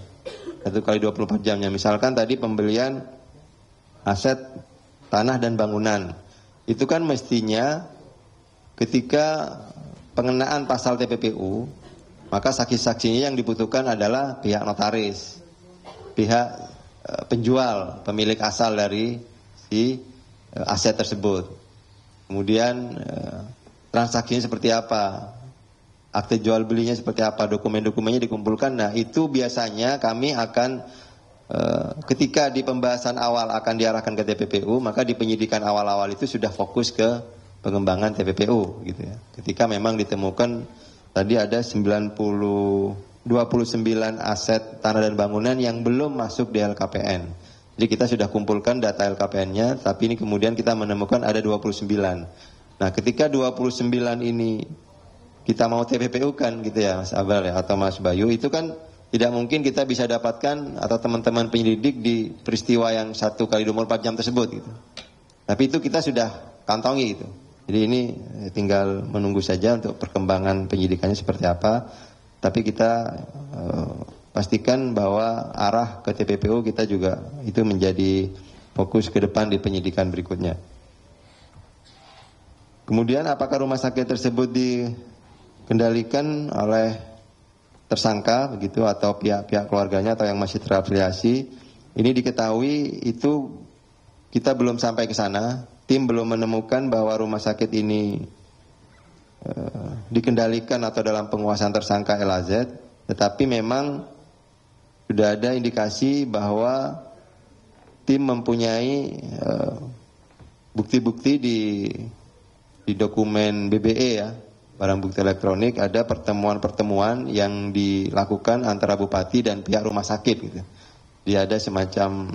1 kali 24 jamnya. Misalkan tadi pembelian aset tanah dan bangunan, itu kan mestinya ketika pengenaan pasal TPPU, maka saksi-saksinya yang dibutuhkan adalah pihak notaris, pihak penjual, pemilik asal dari si aset tersebut. Kemudian transaksinya seperti apa, akte jual belinya seperti apa, dokumen-dokumennya dikumpulkan. Nah, itu biasanya kami akan ketika di pembahasan awal akan diarahkan ke TPPU, maka di penyidikan awal-awal itu sudah fokus ke pengembangan TPPU gitu ya. Ketika memang ditemukan tadi ada 29 aset tanah dan bangunan yang belum masuk di LKPN. Jadi kita sudah kumpulkan data LKPN-nya, tapi ini kemudian kita menemukan ada 29. Nah, ketika 29 ini kita mau TPPU kan gitu ya Mas Abel ya atau Mas Bayu, itu kan tidak mungkin kita bisa dapatkan atau teman-teman penyelidik di peristiwa yang 1 kali 24 jam tersebut gitu. Tapi itu kita sudah kantongi gitu. Jadi ini tinggal menunggu saja untuk perkembangan penyidikannya seperti apa. Tapi kita pastikan bahwa arah ke TPPU kita juga itu menjadi fokus ke depan di penyidikan berikutnya. Kemudian apakah rumah sakit tersebut dikendalikan oleh tersangka begitu atau pihak-pihak keluarganya atau yang masih terafiliasi? Ini diketahui itu kita belum sampai ke sana. Tim belum menemukan bahwa rumah sakit ini dikendalikan atau dalam penguasaan tersangka LAZ, tetapi memang sudah ada indikasi bahwa tim mempunyai bukti-bukti di dokumen BBE ya, barang bukti elektronik, ada pertemuan-pertemuan yang dilakukan antara bupati dan pihak rumah sakit gitu. Dia ada semacam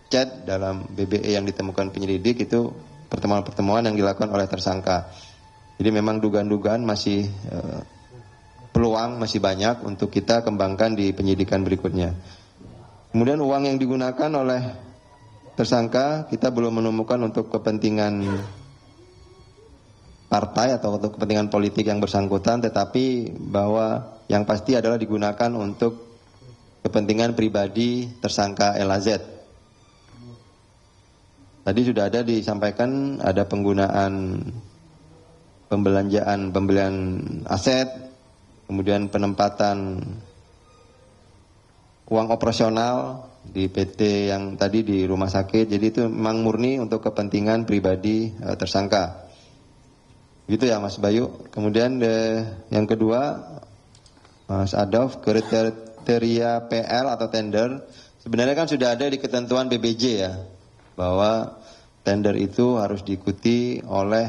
chat dalam BBE yang ditemukan penyelidik, itu pertemuan-pertemuan yang dilakukan oleh tersangka. Jadi memang dugaan-dugaan masih peluang masih banyak untuk kita kembangkan di penyidikan berikutnya. Kemudian uang yang digunakan oleh tersangka kita belum menemukan untuk kepentingan partai atau untuk kepentingan politik yang bersangkutan, tetapi bahwa yang pasti adalah digunakan untuk kepentingan pribadi tersangka LAZ. Tadi sudah ada disampaikan ada penggunaan pembelian aset, kemudian penempatan uang operasional di PT yang tadi di rumah sakit. Jadi itu memang murni untuk kepentingan pribadi tersangka. Gitu ya Mas Bayu. Kemudian yang kedua, Mas Adolf, kriteria PL atau tender sebenarnya kan sudah ada di ketentuan BBJ ya, bahwa tender itu harus diikuti oleh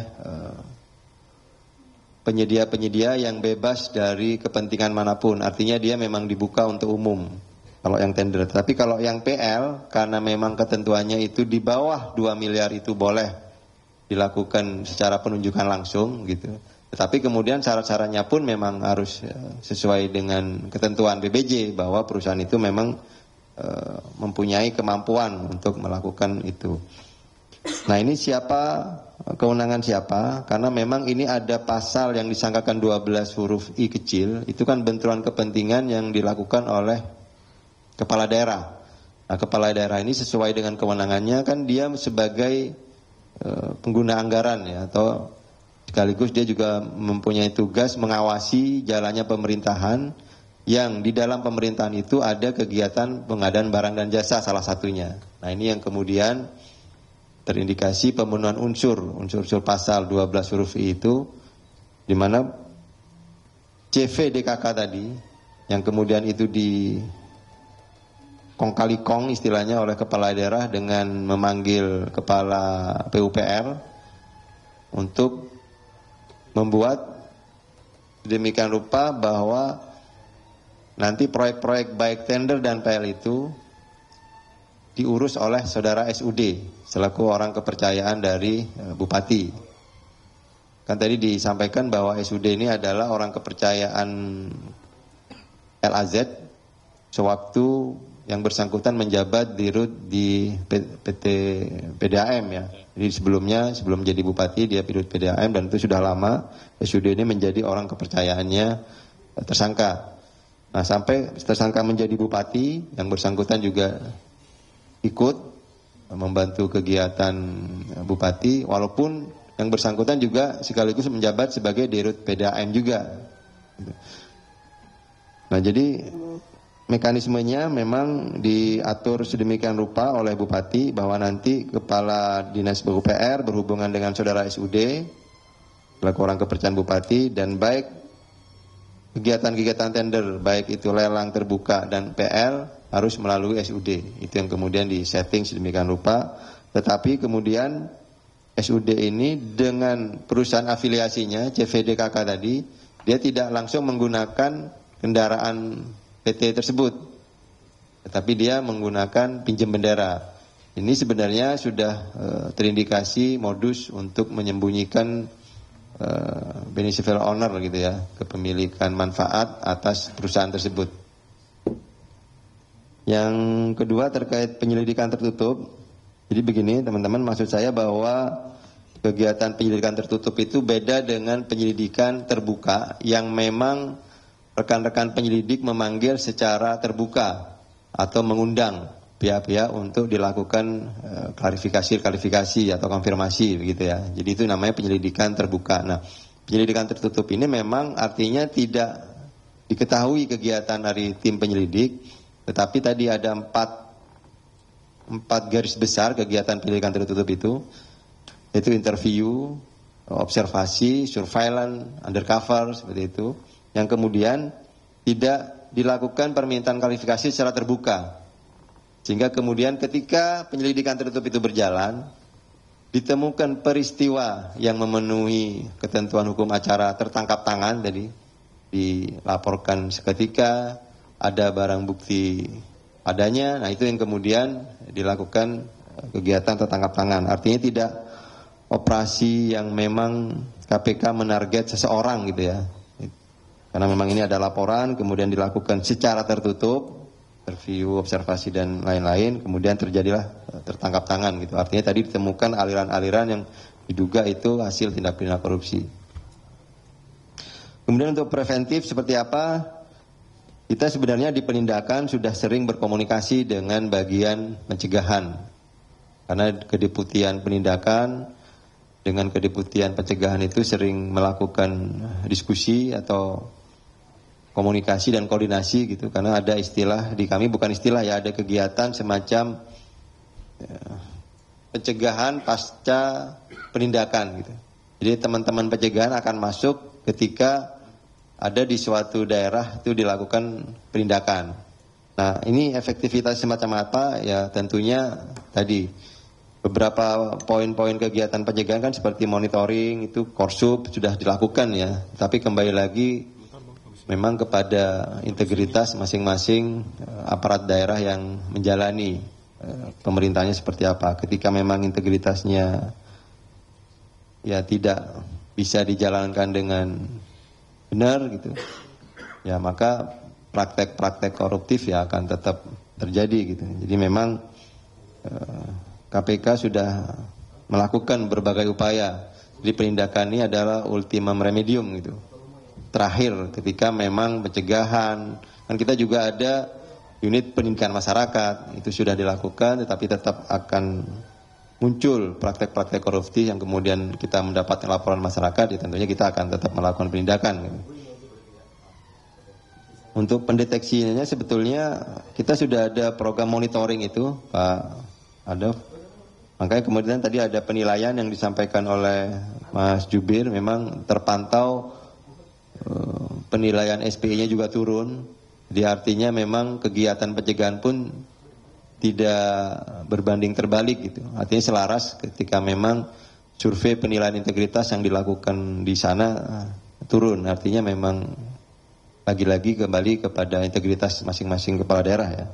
penyedia-penyedia yang bebas dari kepentingan manapun. Artinya dia memang dibuka untuk umum kalau yang tender. Tapi kalau yang PL, karena memang ketentuannya itu di bawah 2 miliar itu boleh dilakukan secara penunjukan langsung gitu. Tetapi kemudian syarat-syaratnya pun memang harus sesuai dengan ketentuan BBJ bahwa perusahaan itu memang mempunyai kemampuan untuk melakukan itu. Nah ini siapa, kewenangan siapa? Karena memang ini ada pasal yang disangkakan 12 huruf I kecil, itu kan benturan kepentingan yang dilakukan oleh kepala daerah. Nah kepala daerah ini sesuai dengan kewenangannya kan dia sebagai pengguna anggaran ya, atau sekaligus dia juga mempunyai tugas mengawasi jalannya pemerintahan, yang di dalam pemerintahan itu ada kegiatan pengadaan barang dan jasa salah satunya. Nah ini yang kemudian terindikasi pemenuhan unsur pasal 12 huruf I itu, di mana CVDKK tadi yang kemudian itu di kong kali kong istilahnya oleh kepala daerah dengan memanggil kepala PUPR untuk membuat demikian rupa bahwa nanti proyek-proyek baik tender dan PL itu diurus oleh saudara SUD selaku orang kepercayaan dari Bupati. Kan tadi disampaikan bahwa SUD ini adalah orang kepercayaan LAZ sewaktu yang bersangkutan menjabat di PT PDAM ya. Jadi sebelum jadi bupati dia dirut PDAM, dan itu sudah lama SUD ini menjadi orang kepercayaannya tersangka. Nah sampai tersangka menjadi bupati, yang bersangkutan juga ikut membantu kegiatan bupati, walaupun yang bersangkutan juga sekaligus menjabat sebagai dirut PDAM juga. Nah jadi mekanismenya memang diatur sedemikian rupa oleh bupati bahwa nanti kepala dinas PUPR berhubungan dengan saudara SUD selaku orang kepercayaan bupati, dan baik kegiatan-kegiatan tender baik itu lelang terbuka dan PL harus melalui SUD. Itu yang kemudian disetting sedemikian rupa. Tetapi kemudian SUD ini dengan perusahaan afiliasinya CVDKK tadi, dia tidak langsung menggunakan kendaraan PT tersebut, tetapi dia menggunakan pinjam bendera. Ini sebenarnya sudah terindikasi modus untuk menyembunyikan beneficial owner gitu ya, kepemilikan manfaat atas perusahaan tersebut. Yang kedua terkait penyelidikan tertutup. Jadi begini teman-teman, maksud saya bahwa kegiatan penyelidikan tertutup itu beda dengan penyelidikan terbuka yang memang rekan-rekan penyelidik memanggil secara terbuka atau mengundang pihak-pihak untuk dilakukan klarifikasi atau konfirmasi begitu ya. Jadi itu namanya penyelidikan terbuka. Nah, penyelidikan tertutup ini memang artinya tidak diketahui kegiatan dari tim penyelidik, tetapi tadi ada empat garis besar kegiatan penyelidikan tertutup itu, yaitu interview, observasi, surveillance, undercover seperti itu. Yang kemudian tidak dilakukan permintaan klarifikasi secara terbuka. Sehingga kemudian ketika penyelidikan tertutup itu berjalan, ditemukan peristiwa yang memenuhi ketentuan hukum acara tertangkap tangan tadi, dilaporkan seketika, ada barang bukti adanya, nah itu yang kemudian dilakukan kegiatan tertangkap tangan. Artinya tidak operasi yang memang KPK menarget seseorang gitu ya. Karena memang ini ada laporan, kemudian dilakukan secara tertutup, interview, observasi dan lain-lain, kemudian terjadilah tertangkap tangan gitu. Artinya tadi ditemukan aliran-aliran yang diduga itu hasil tindak pidana korupsi. Kemudian untuk preventif seperti apa? kita sebenarnya di penindakan sudah sering berkomunikasi dengan bagian pencegahan. Karena kedeputian penindakan dengan kedeputian pencegahan itu sering melakukan diskusi atau komunikasi dan koordinasi gitu. Karena ada istilah di kami, bukan istilah ya, ada kegiatan semacam pencegahan pasca penindakan gitu. Jadi teman-teman pencegahan akan masuk ketika ada di suatu daerah itu dilakukan penindakan. Nah, ini efektivitas semacam apa? Ya tentunya tadi beberapa poin-poin kegiatan pencegahan kan seperti monitoring itu Korsup sudah dilakukan ya. Tapi kembali lagi memang kepada integritas masing-masing aparat daerah yang menjalani pemerintahnya seperti apa. Ketika memang integritasnya ya tidak bisa dijalankan dengan benar gitu, ya maka praktek-praktek koruptif ya akan tetap terjadi gitu. Jadi memang KPK sudah melakukan berbagai upaya. Jadi penindakan ini adalah ultimum remedium gitu. Terakhir ketika memang pencegahan, kan kita juga ada unit pendidikan masyarakat, itu sudah dilakukan tetapi tetap akan muncul praktek-praktek korupsi yang kemudian kita mendapat laporan masyarakat, ya tentunya kita akan tetap melakukan penindakan. Untuk pendeteksinya sebetulnya kita sudah ada program monitoring itu, Pak Adolf. Makanya kemudian tadi ada penilaian yang disampaikan oleh Mas Jubir, memang terpantau penilaian SPI-nya juga turun. Jadi artinya memang kegiatan pencegahan pun tidak berbanding terbalik gitu. Artinya selaras ketika memang survei penilaian integritas yang dilakukan di sana turun. Artinya memang lagi-lagi kembali kepada integritas masing-masing kepala daerah ya.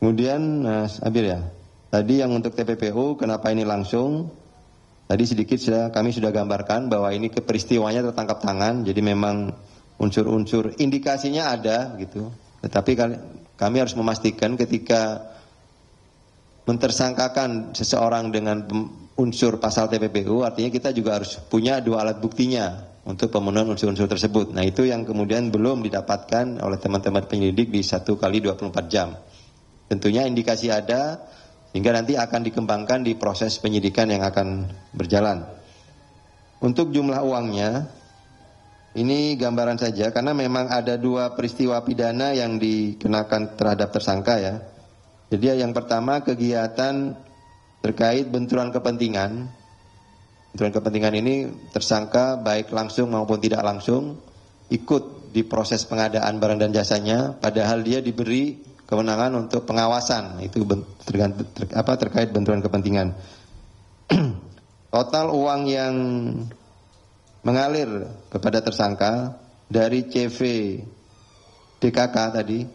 Kemudian Mas Abir ya, tadi yang untuk TPPU kenapa ini langsung? Tadi sedikit kami sudah gambarkan bahwa ini peristiwanya tertangkap tangan. Jadi memang unsur-unsur indikasinya ada gitu. Tetapi kami harus memastikan ketika mentersangkakan seseorang dengan unsur pasal TPPU, artinya kita juga harus punya dua alat buktinya untuk pemenuhan unsur-unsur tersebut. Nah itu yang kemudian belum didapatkan oleh teman-teman penyelidik di 1 kali 24 jam. Tentunya indikasi ada, hingga nanti akan dikembangkan di proses penyidikan yang akan berjalan. Untuk jumlah uangnya, ini gambaran saja karena memang ada dua peristiwa pidana yang dikenakan terhadap tersangka ya. Jadi yang pertama kegiatan terkait benturan kepentingan. Benturan kepentingan ini tersangka baik langsung maupun tidak langsung ikut di proses pengadaan barang dan jasanya, padahal dia diberi kewenangan untuk pengawasan. Itu terkait benturan kepentingan. Total uang yang mengalir kepada tersangka dari CV DKK tadi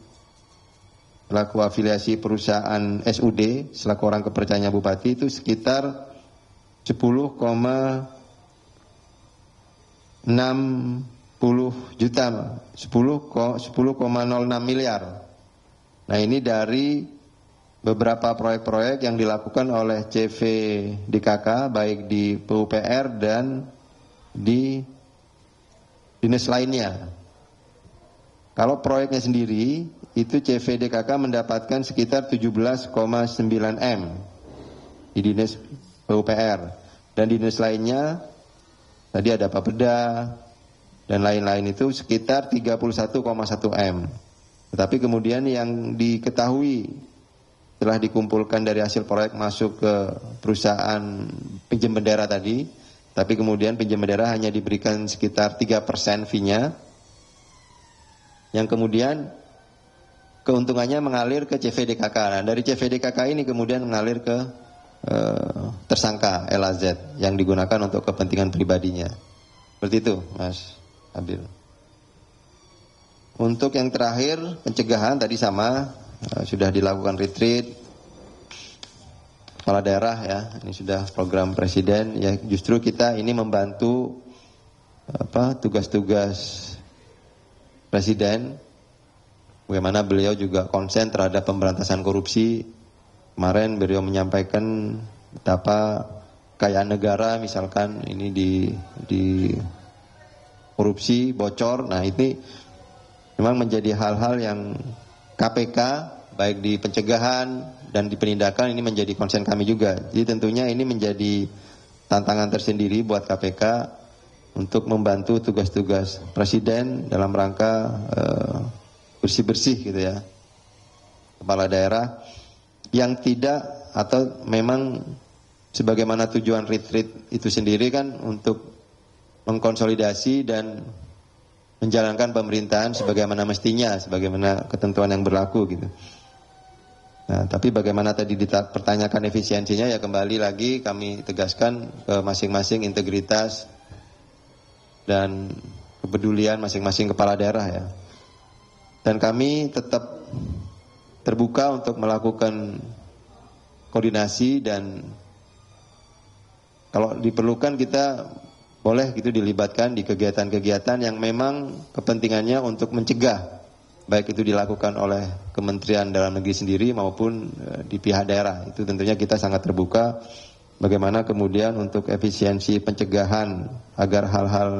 selaku afiliasi perusahaan SUD selaku orang kepercayaannya Bupati itu sekitar 10,60 juta 10,06 miliar. Nah ini dari beberapa proyek-proyek yang dilakukan oleh CV DKK baik di PUPR dan di dinas lainnya. Kalau proyeknya sendiri itu CV DKK mendapatkan sekitar 17,9 M di dinas PUPR dan di dinas lainnya tadi ada Bapeda dan lain-lain itu sekitar 31,1 M. Tetapi kemudian yang diketahui telah dikumpulkan dari hasil proyek masuk ke perusahaan pinjam bendera tadi. Tapi kemudian pinjam bendera hanya diberikan sekitar 3% fee-nya. Yang kemudian keuntungannya mengalir ke CVDKK. Nah, dari CVDKK ini kemudian mengalir ke tersangka LAZ yang digunakan untuk kepentingan pribadinya. Seperti itu, Mas Abil. Untuk yang terakhir, pencegahan tadi sama, sudah dilakukan retreat. Kepala daerah ya, ini sudah program presiden ya, justru kita ini membantu tugas-tugas presiden, bagaimana beliau juga konsen terhadap pemberantasan korupsi. Kemarin beliau menyampaikan betapa kekayaan negara misalkan ini korupsi, bocor. Nah, ini memang menjadi hal-hal yang KPK baik di pencegahan dan di penindakan ini menjadi konsen kami juga. Jadi tentunya ini menjadi tantangan tersendiri buat KPK untuk membantu tugas-tugas Presiden dalam rangka bersih-bersih gitu ya, kepala daerah yang tidak atau memang sebagaimana tujuan retreat itu sendiri kan untuk mengkonsolidasi dan menjalankan pemerintahan sebagaimana mestinya, sebagaimana ketentuan yang berlaku gitu. Nah, tapi bagaimana tadi dipertanyakan efisiensinya, ya kembali lagi kami tegaskan ke masing-masing integritas dan kepedulian masing-masing kepala daerah ya. Dan kami tetap terbuka untuk melakukan koordinasi dan kalau diperlukan kita boleh gitu dilibatkan di kegiatan-kegiatan yang memang kepentingannya untuk mencegah, baik itu dilakukan oleh Kementerian Dalam Negeri sendiri maupun di pihak daerah. Itu tentunya kita sangat terbuka bagaimana kemudian untuk efisiensi pencegahan agar hal-hal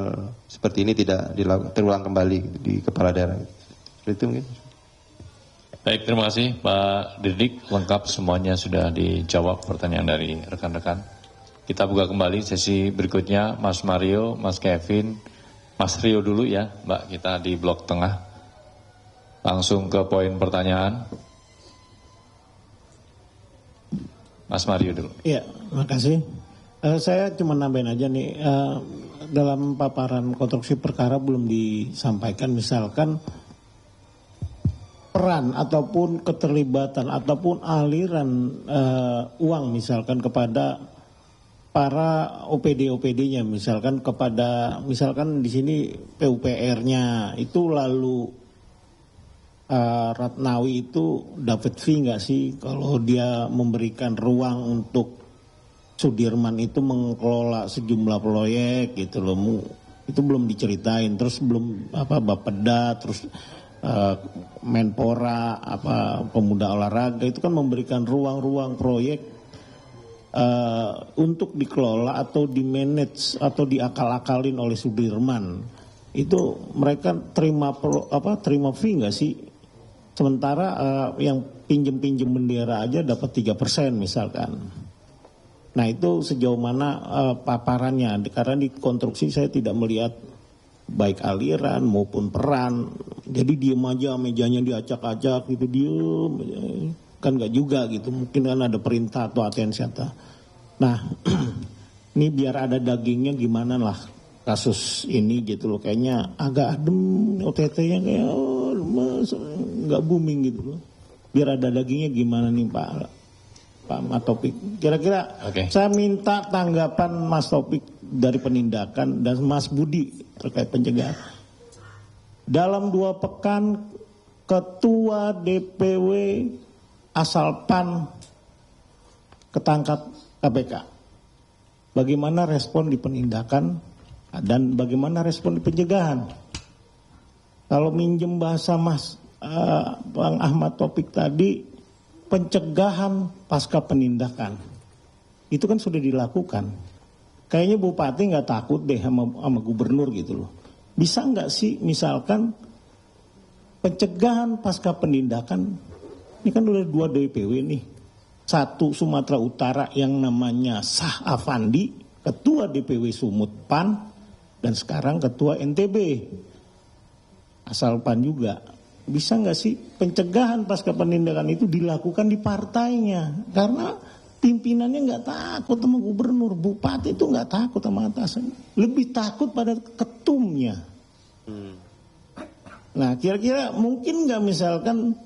seperti ini tidak terulang kembali di kepala daerah. Itu mungkin.
Baik, terima kasih Pak Didik, lengkap semuanya sudah dijawab pertanyaan dari rekan-rekan. Kita buka kembali sesi berikutnya, Mas Mario, Mas Kevin, Mas Rio dulu ya, Mbak, kita di blok tengah. Langsung ke poin pertanyaan. Mas Mario dulu.
Iya, makasih. Saya cuma nambahin aja nih, dalam paparan konstruksi perkara belum disampaikan misalkan peran ataupun keterlibatan ataupun aliran uang misalkan kepada para OPD-OPD-nya, misalkan kepada, misalkan di sini PUPR-nya itu lalu Ratnawi itu dapat fee nggak sih kalau dia memberikan ruang untuk Sudirman itu mengelola sejumlah proyek gitu loh, itu belum diceritain. Terus belum Bapeda, terus Menpora, Pemuda Olahraga itu kan memberikan ruang-ruang proyek untuk dikelola atau di-manage atau diakal-akalin oleh Sudirman. Itu mereka terima fee nggak sih? Sementara yang pinjem bendera aja dapat 3% misalkan. Nah itu sejauh mana paparannya? Karena di konstruksi saya tidak melihat baik aliran maupun peran. Jadi diem aja, mejanya diacak-acak gitu, diem. Kan nggak juga gitu, mungkin kan ada perintah atau atensi. Nah ini biar ada dagingnya gimana lah kasus ini gitu loh, kayaknya agak adem, OTT-nya kayak nggak booming gitu loh. Biar ada dagingnya gimana nih Pak Taufik. Kira-kira saya minta tanggapan Mas Taufik dari penindakan dan Mas Budi terkait pencegahan. Dalam 2 pekan Ketua DPW asal PAN ketangkap KPK. Bagaimana respon di penindakan dan bagaimana respon di pencegahan? Kalau minjem bahasa Mas Bang Ahmad Taufik tadi, pencegahan pasca penindakan itu kan sudah dilakukan. Kayaknya Bupati nggak takut deh sama gubernur gitu loh. Bisa nggak sih misalkan pencegahan pasca penindakan, ini kan udah 2 DPW nih. 1 Sumatera Utara yang namanya Sah Afandi, Ketua DPW Sumut PAN, dan sekarang Ketua NTB asal PAN juga. Bisa nggak sih pencegahan pasca penindakan itu dilakukan di partainya? Karena pimpinannya nggak takut sama gubernur, bupati itu nggak takut sama atasan, lebih takut pada ketumnya. Nah kira-kira mungkin nggak misalkan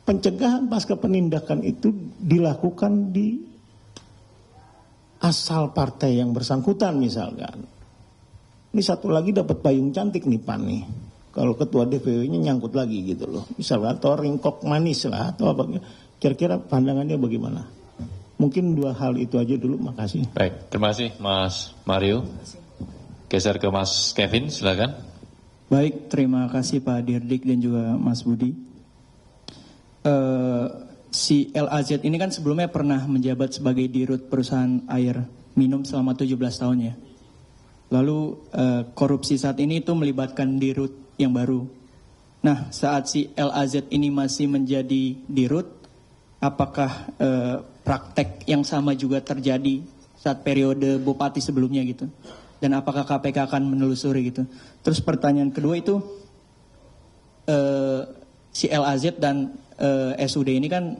pencegahan pasca penindakan itu dilakukan di asal partai yang bersangkutan misalkan. Ini satu lagi dapat payung cantik nih PAN nih. Kalau ketua DPW-nya nyangkut lagi gitu loh. Misalnya atau ringkok manis lah atau apa. Kira-kira pandangannya bagaimana? Mungkin 2 hal itu aja dulu, makasih.
Baik, terima kasih Mas Mario. Geser ke Mas Kevin, silakan.
Baik, terima kasih Pak Dirdik dan juga Mas Budi. Si LAZ ini kan sebelumnya pernah menjabat sebagai dirut perusahaan air minum selama 17 tahun ya. Lalu korupsi saat ini itu melibatkan dirut yang baru. Nah, saat si LAZ ini masih menjadi dirut, apakah praktek yang sama juga terjadi saat periode bupati sebelumnya gitu? Dan apakah KPK akan menelusuri gitu? Terus pertanyaan kedua itu, si LAZ dan SUD ini kan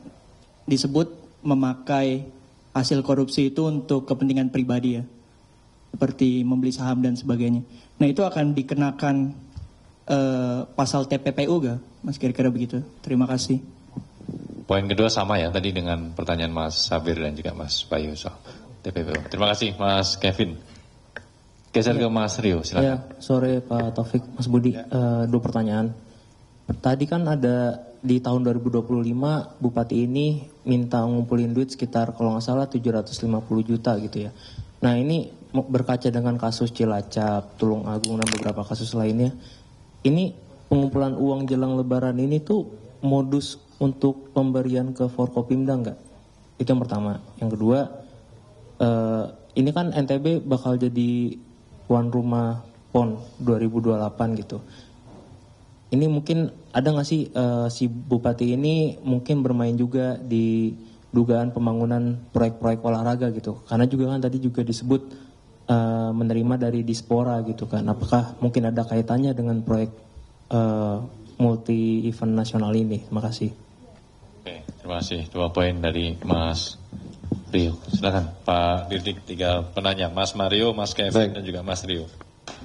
disebut memakai hasil korupsi itu untuk kepentingan pribadi ya, seperti membeli saham dan sebagainya. Nah, itu akan dikenakan pasal TPPU gak, Mas, kira-kira begitu? Terima kasih.
Poin kedua sama ya tadi dengan pertanyaan Mas Sabir dan juga Mas Bayu soal TPPU. Terima kasih Mas Kevin. Geser ke Mas Rio, silakan.
Ya, sore Pak Taufik, Mas Budi. Dua pertanyaan. Tadi kan ada di tahun 2025 Bupati ini minta ngumpulin duit sekitar kalau nggak salah 750 juta gitu ya. Nah, ini berkaca dengan kasus Cilacap, Tulung Agung dan beberapa kasus lainnya. Ini pengumpulan uang jelang Lebaran ini tuh modus untuk pemberian ke Forkopimda nggak? Itu yang pertama. Yang kedua, ini kan NTB bakal jadi tuan rumah PON 2028 gitu. Ini mungkin ada nggak sih si Bupati ini mungkin bermain juga di dugaan pembangunan proyek-proyek olahraga gitu? Karena juga kan tadi juga disebut menerima dari Dispora gitu kan. Apakah mungkin ada kaitannya dengan proyek multi event nasional ini? Terima kasih.
Oke, terima kasih. Dua poin dari Mas Rio. Silakan Pak Dirdik, 3 penanya. Mas Mario, Mas Kevin, dan juga Mas Rio.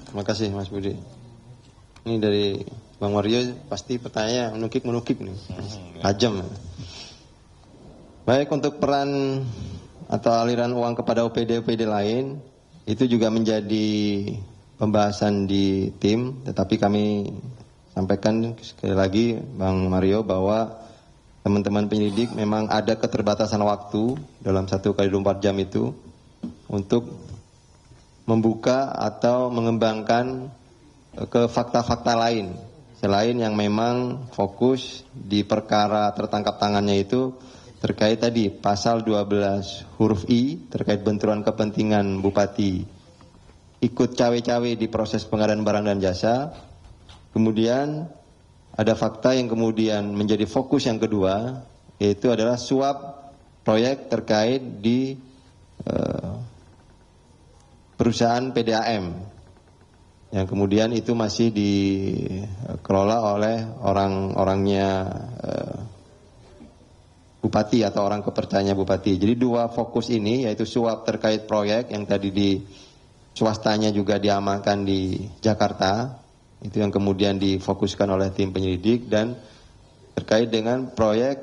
Terima kasih Mas Budi. Ini dari Bang Mario pasti pertanyaannya menukik nih. Tajam. Baik, untuk peran atau aliran uang kepada OPD-OPD lain itu juga menjadi pembahasan di tim, tetapi kami sampaikan sekali lagi Bang Mario bahwa teman-teman penyelidik memang ada keterbatasan waktu dalam 1x24 jam itu untuk membuka atau mengembangkan ke fakta-fakta lain selain yang memang fokus di perkara tertangkap tangannya itu terkait tadi pasal 12 huruf I terkait benturan kepentingan Bupati ikut cawe-cawe di proses pengadaan barang dan jasa. Kemudian ada fakta yang kemudian menjadi fokus yang kedua, yaitu adalah suap proyek terkait di perusahaan PDAM yang kemudian itu masih dikelola oleh orang-orangnya Bupati atau orang kepercayaannya Bupati. Jadi dua fokus ini yaitu suap terkait proyek yang tadi di swastanya juga diamankan di Jakarta, itu yang kemudian difokuskan oleh tim penyelidik, dan terkait dengan proyek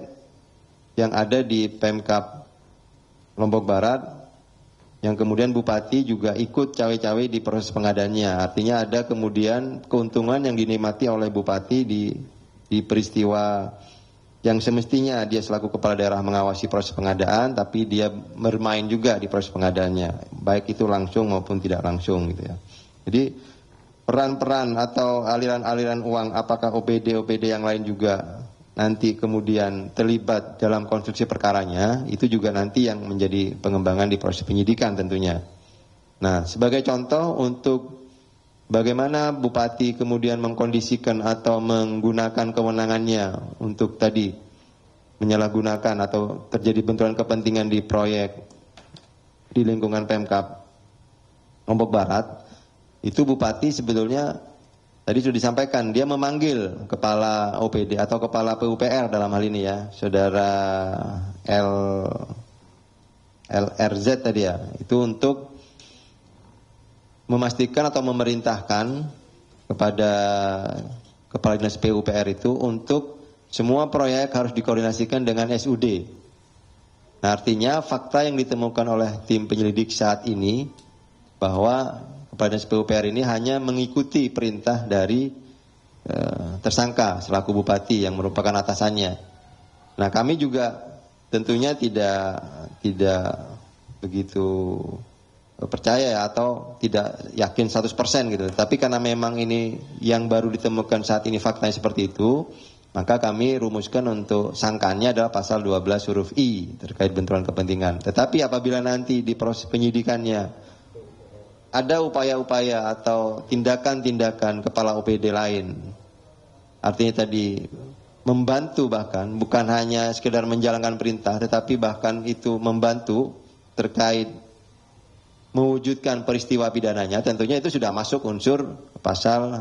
yang ada di Pemkab Lombok Barat yang kemudian Bupati juga ikut cawe-cawe di proses pengadaannya. Artinya ada kemudian keuntungan yang dinikmati oleh Bupati di peristiwa yang semestinya dia selaku kepala daerah mengawasi proses pengadaan, tapi dia bermain juga di proses pengadaannya, baik itu langsung maupun tidak langsung gitu ya. Jadi peran-peran atau aliran-aliran uang apakah OPD yang lain juga nanti kemudian terlibat dalam konstruksi perkaranya, itu juga nanti yang menjadi pengembangan di proses penyidikan tentunya. Nah, sebagai contoh untuk bagaimana Bupati kemudian mengkondisikan atau menggunakan kewenangannya untuk tadi menyalahgunakan atau terjadi benturan kepentingan di proyek di lingkungan Pemkab Lombok Barat, itu Bupati sebetulnya tadi sudah disampaikan, dia memanggil kepala OPD atau kepala PUPR dalam hal ini ya, saudara LRZ tadi ya, itu untuk memastikan atau memerintahkan kepada kepala dinas PUPR itu untuk semua proyek harus dikoordinasikan dengan SUD. Nah, artinya fakta yang ditemukan oleh tim penyelidik saat ini bahwa kepala dinas PUPR ini hanya mengikuti perintah dari tersangka selaku Bupati yang merupakan atasannya. Nah, kami juga tentunya tidak begitu percaya atau tidak yakin 100% gitu. Tapi karena memang ini yang baru ditemukan saat ini faktanya seperti itu, maka kami rumuskan untuk sangkaannya adalah pasal 12 huruf I terkait benturan kepentingan. Tetapi apabila nanti di proses penyidikannya ada upaya-upaya atau tindakan-tindakan kepala OPD lain, artinya tadi membantu, bahkan bukan hanya sekedar menjalankan perintah, tetapi bahkan itu membantu terkait mewujudkan peristiwa pidananya, tentunya itu sudah masuk unsur pasal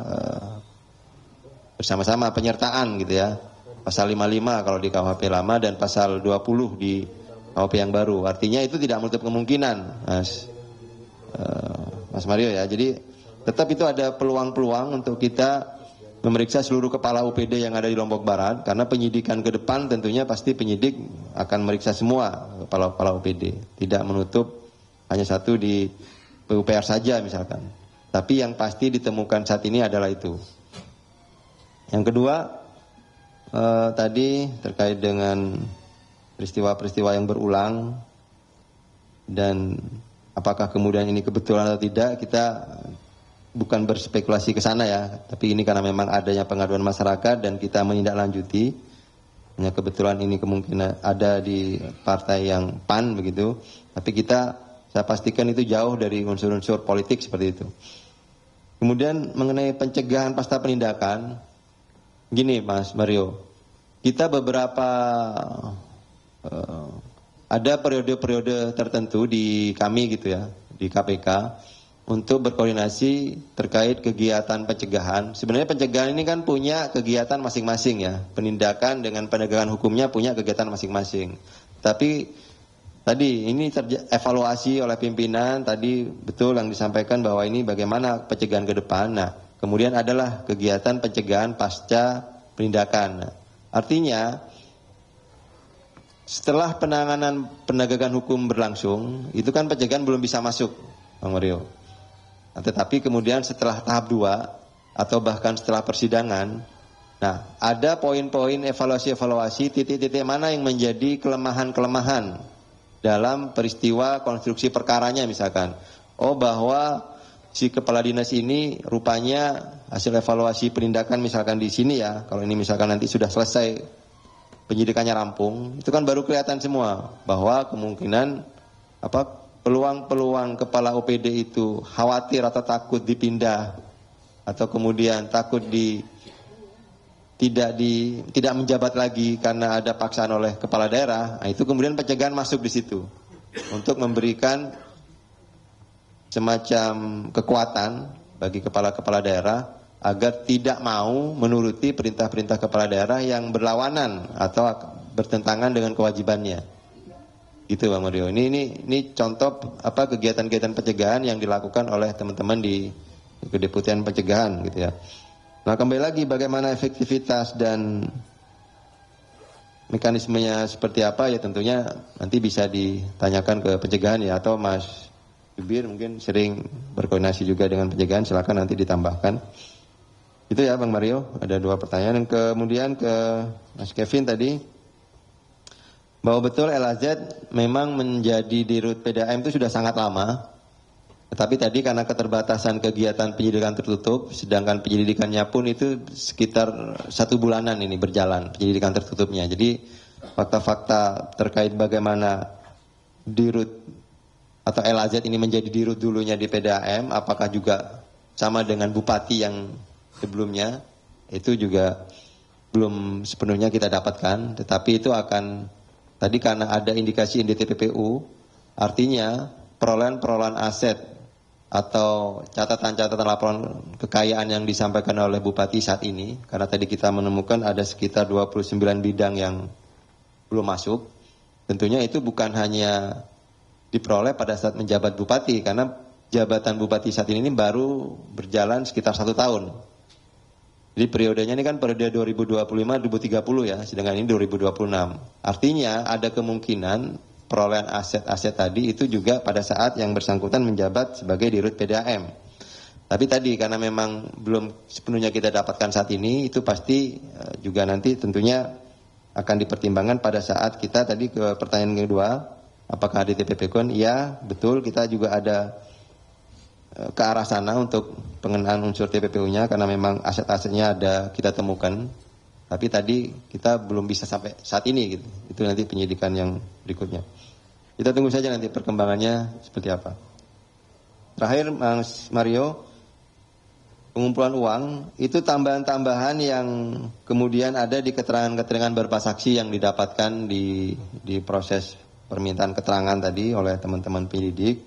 bersama-sama penyertaan gitu ya. Pasal 55 kalau di KUHP lama dan pasal 20 di KUHP yang baru. Artinya itu tidak menutup kemungkinan, Mas Mario ya. Jadi tetap itu ada peluang-peluang untuk kita memeriksa seluruh kepala UPD yang ada di Lombok Barat, karena penyidikan ke depan tentunya pasti penyidik akan meriksa semua kepala-kepala UPD, tidak menutup hanya satu di PUPR saja misalkan. Tapi yang pasti ditemukan saat ini adalah itu. Yang kedua, tadi terkait dengan peristiwa-peristiwa yang berulang dan apakah kemudian ini kebetulan atau tidak, kita bukan berspekulasi ke sana ya, tapi ini karena memang adanya pengaduan masyarakat dan kita menindaklanjuti. Hanya kebetulan ini kemungkinan ada di partai yang PAN begitu, tapi saya pastikan itu jauh dari unsur-unsur politik seperti itu. Kemudian mengenai pencegahan pasca penindakan, gini Mas Mario, kita beberapa ada periode-periode tertentu di kami gitu ya, di KPK, untuk berkoordinasi terkait kegiatan pencegahan. Sebenarnya pencegahan ini kan punya kegiatan masing-masing ya. Penindakan dengan penegakan hukumnya punya kegiatan masing-masing. Tapi tadi ini evaluasi oleh pimpinan, tadi betul yang disampaikan bahwa ini bagaimana pencegahan ke depan. Nah, kemudian adalah kegiatan pencegahan pasca penindakan. Artinya setelah penanganan penegakan hukum berlangsung, itu kan pencegahan belum bisa masuk, Bang Mario. Nah, tetapi kemudian setelah tahap 2 atau bahkan setelah persidangan, nah ada poin-poin evaluasi-evaluasi titik-titik mana yang menjadi kelemahan-kelemahan dalam peristiwa konstruksi perkaranya misalkan. Oh bahwa si kepala dinas ini rupanya hasil evaluasi penindakan misalkan di sini ya, kalau ini misalkan nanti sudah selesai penyidikannya rampung, itu kan baru kelihatan semua bahwa kemungkinan peluang-peluang kepala OPD itu khawatir atau takut dipindah atau kemudian takut tidak menjabat lagi karena ada paksaan oleh kepala daerah. Nah, itu kemudian pencegahan masuk di situ untuk memberikan semacam kekuatan bagi kepala-kepala daerah agar tidak mau menuruti perintah-perintah kepala daerah yang berlawanan atau bertentangan dengan kewajibannya. Gitu Bang Mario. Ini contoh kegiatan-kegiatan pencegahan yang dilakukan oleh teman-teman di Kedeputian Pencegahan gitu ya. Nah, kembali lagi bagaimana efektivitas dan mekanismenya seperti apa ya, tentunya nanti bisa ditanyakan ke pencegahan ya, atau Mas Jubir mungkin sering berkoordinasi juga dengan pencegahan, silakan nanti ditambahkan. Itu ya Bang Mario, ada 2 pertanyaan. Dan kemudian ke Mas Kevin tadi, bahwa betul LAZ memang menjadi dirut PDAM itu sudah sangat lama. Tetapi tadi karena keterbatasan kegiatan penyelidikan tertutup, sedangkan penyelidikannya pun itu sekitar 1 bulanan ini berjalan penyelidikan tertutupnya. Jadi fakta-fakta terkait bagaimana dirut atau LAZ ini menjadi dirut dulunya di PDAM, apakah juga sama dengan bupati yang sebelumnya, itu juga belum sepenuhnya kita dapatkan. Tetapi itu akan, tadi karena ada indikasi di TPPU, artinya perolehan aset atau catatan-catatan laporan kekayaan yang disampaikan oleh Bupati saat ini, karena tadi kita menemukan ada sekitar 29 bidang yang belum masuk, tentunya itu bukan hanya diperoleh pada saat menjabat Bupati, karena jabatan Bupati saat ini baru berjalan sekitar 1 tahun. Jadi periodenya ini kan periode 2025-2030 ya, sedangkan ini 2026. Artinya ada kemungkinan perolehan aset-aset tadi itu juga pada saat yang bersangkutan menjabat sebagai dirut PDAM. Tapi tadi karena memang belum sepenuhnya kita dapatkan saat ini, itu pasti juga nanti tentunya akan dipertimbangkan pada saat kita tadi ke pertanyaan kedua, apakah di TPP-Kun? Ya, betul, kita juga ada ke arah sana untuk pengenaan unsur TPPU-nya karena memang aset-asetnya ada kita temukan. Tapi tadi kita belum bisa sampai saat ini gitu. Itu nanti penyidikan yang berikutnya. Kita tunggu saja nanti perkembangannya seperti apa. terakhir Mas Mario, pengumpulan uang itu tambahan-tambahan yang kemudian ada di keterangan-keterangan beberapa saksi yang didapatkan di proses permintaan keterangan tadi oleh teman-teman penyidik,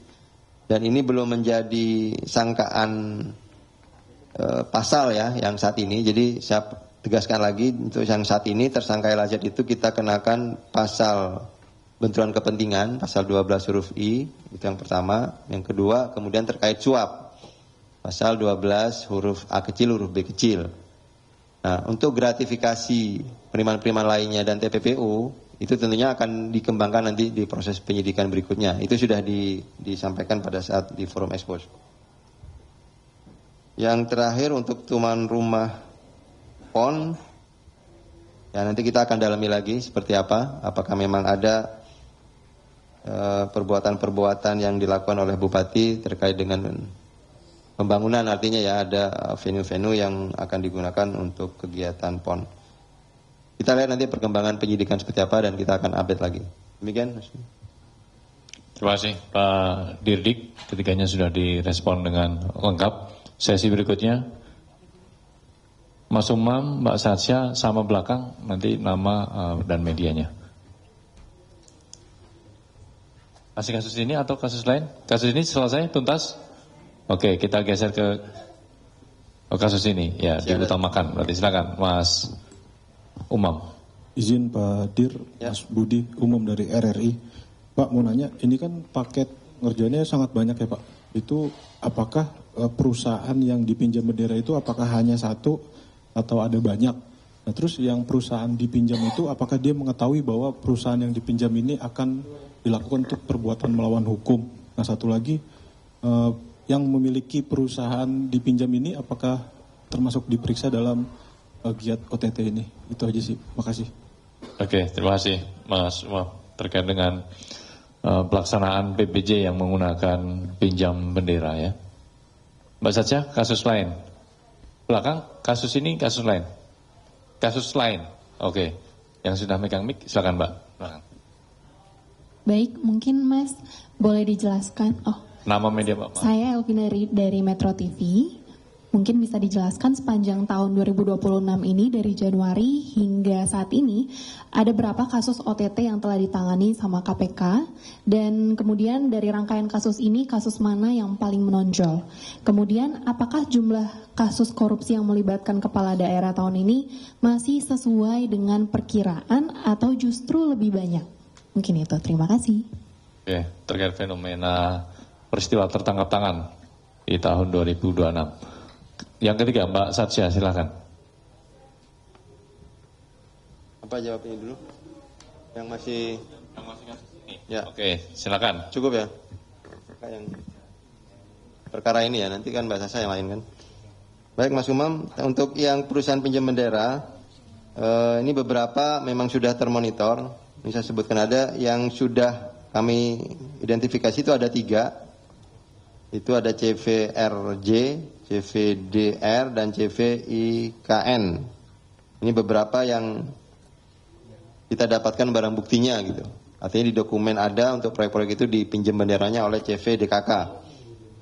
dan ini belum menjadi sangkaan pasal ya yang saat ini. Jadi saya tegaskan lagi, untuk yang saat ini tersangka LAZ itu kita kenakan pasal benturan kepentingan, pasal 12 huruf I, itu yang pertama. Yang kedua, kemudian terkait suap, pasal 12 huruf A kecil, huruf B kecil. Nah, untuk gratifikasi penerimaan-penerimaan lainnya dan TPPU, itu tentunya akan dikembangkan nanti di proses penyidikan berikutnya. Itu sudah disampaikan pada saat di forum expose. Yang terakhir untuk tuman rumah PON, ya nanti kita akan dalami lagi seperti apa. Apakah memang ada perbuatan-perbuatan yang dilakukan oleh Bupati terkait dengan pembangunan, artinya ya ada venue-venue yang akan digunakan untuk kegiatan PON. Kita lihat nanti perkembangan penyidikan seperti apa dan kita akan update lagi. Demikian.
Terima kasih Pak Dirdik, ketiganya sudah direspon dengan lengkap. Sesi berikutnya Mas Umam, Mbak Satsya sama belakang, nanti nama dan medianya. Masih kasus ini atau kasus lain? Kasus ini selesai, tuntas? Oke, kita geser ke kasus ini. Ya, diutamakan. Berarti silakan, Mas Umam.
Izin Pak Dir, ya. Mas Budi, Umum dari RRI. Pak, mau nanya, ini kan paket ngerjainnya sangat banyak ya Pak. Itu apakah perusahaan yang dipinjam bendera itu apakah hanya satu atau ada banyak? Nah, terus yang perusahaan dipinjam itu apakah dia mengetahui bahwa perusahaan yang dipinjam ini akan dilakukan untuk perbuatan melawan hukum? Nah, satu lagi, yang memiliki perusahaan dipinjam ini apakah termasuk diperiksa dalam giat OTT ini? Itu aja sih, makasih.
Oke, terima kasih Mas Umam. Terkait dengan pelaksanaan PBJ yang menggunakan pinjam bendera ya. Mbak Satsya, kasus lain. Belakang, kasus ini, kasus lain. Kasus lain, oke. Yang sudah megang mic, silakan Mbak. Belakang.
Baik, mungkin Mas boleh dijelaskan. Oh,
nama media Pak.
Saya Elvina dari Metro TV. Mungkin bisa dijelaskan sepanjang tahun 2026 ini dari Januari hingga saat ini ada berapa kasus OTT yang telah ditangani sama KPK, dan kemudian dari rangkaian kasus ini kasus mana yang paling menonjol. Kemudian apakah jumlah kasus korupsi yang melibatkan kepala daerah tahun ini masih sesuai dengan perkiraan atau justru lebih banyak? Mungkin itu, terima kasih.
Oke, terkait fenomena peristiwa tertangkap tangan di tahun 2026. Yang ketiga, Mbak Satsya, silakan.
Apa jawabnya dulu? Yang masih kasus ini. Ya.
Oke, silakan.
Cukup ya. Yang perkara ini ya, nanti kan Mbak Sasa yang lain kan. Baik Mas Umam, untuk yang perusahaan pinjam bendera, ini beberapa memang sudah termonitor. Bisa sebutkan ada yang sudah kami identifikasi itu ada 3. Itu ada CVRJ, CVDR, dan CVIKN. Ini beberapa yang kita dapatkan barang buktinya gitu. Artinya di dokumen ada untuk proyek-proyek itu dipinjam benderanya oleh CVDKK.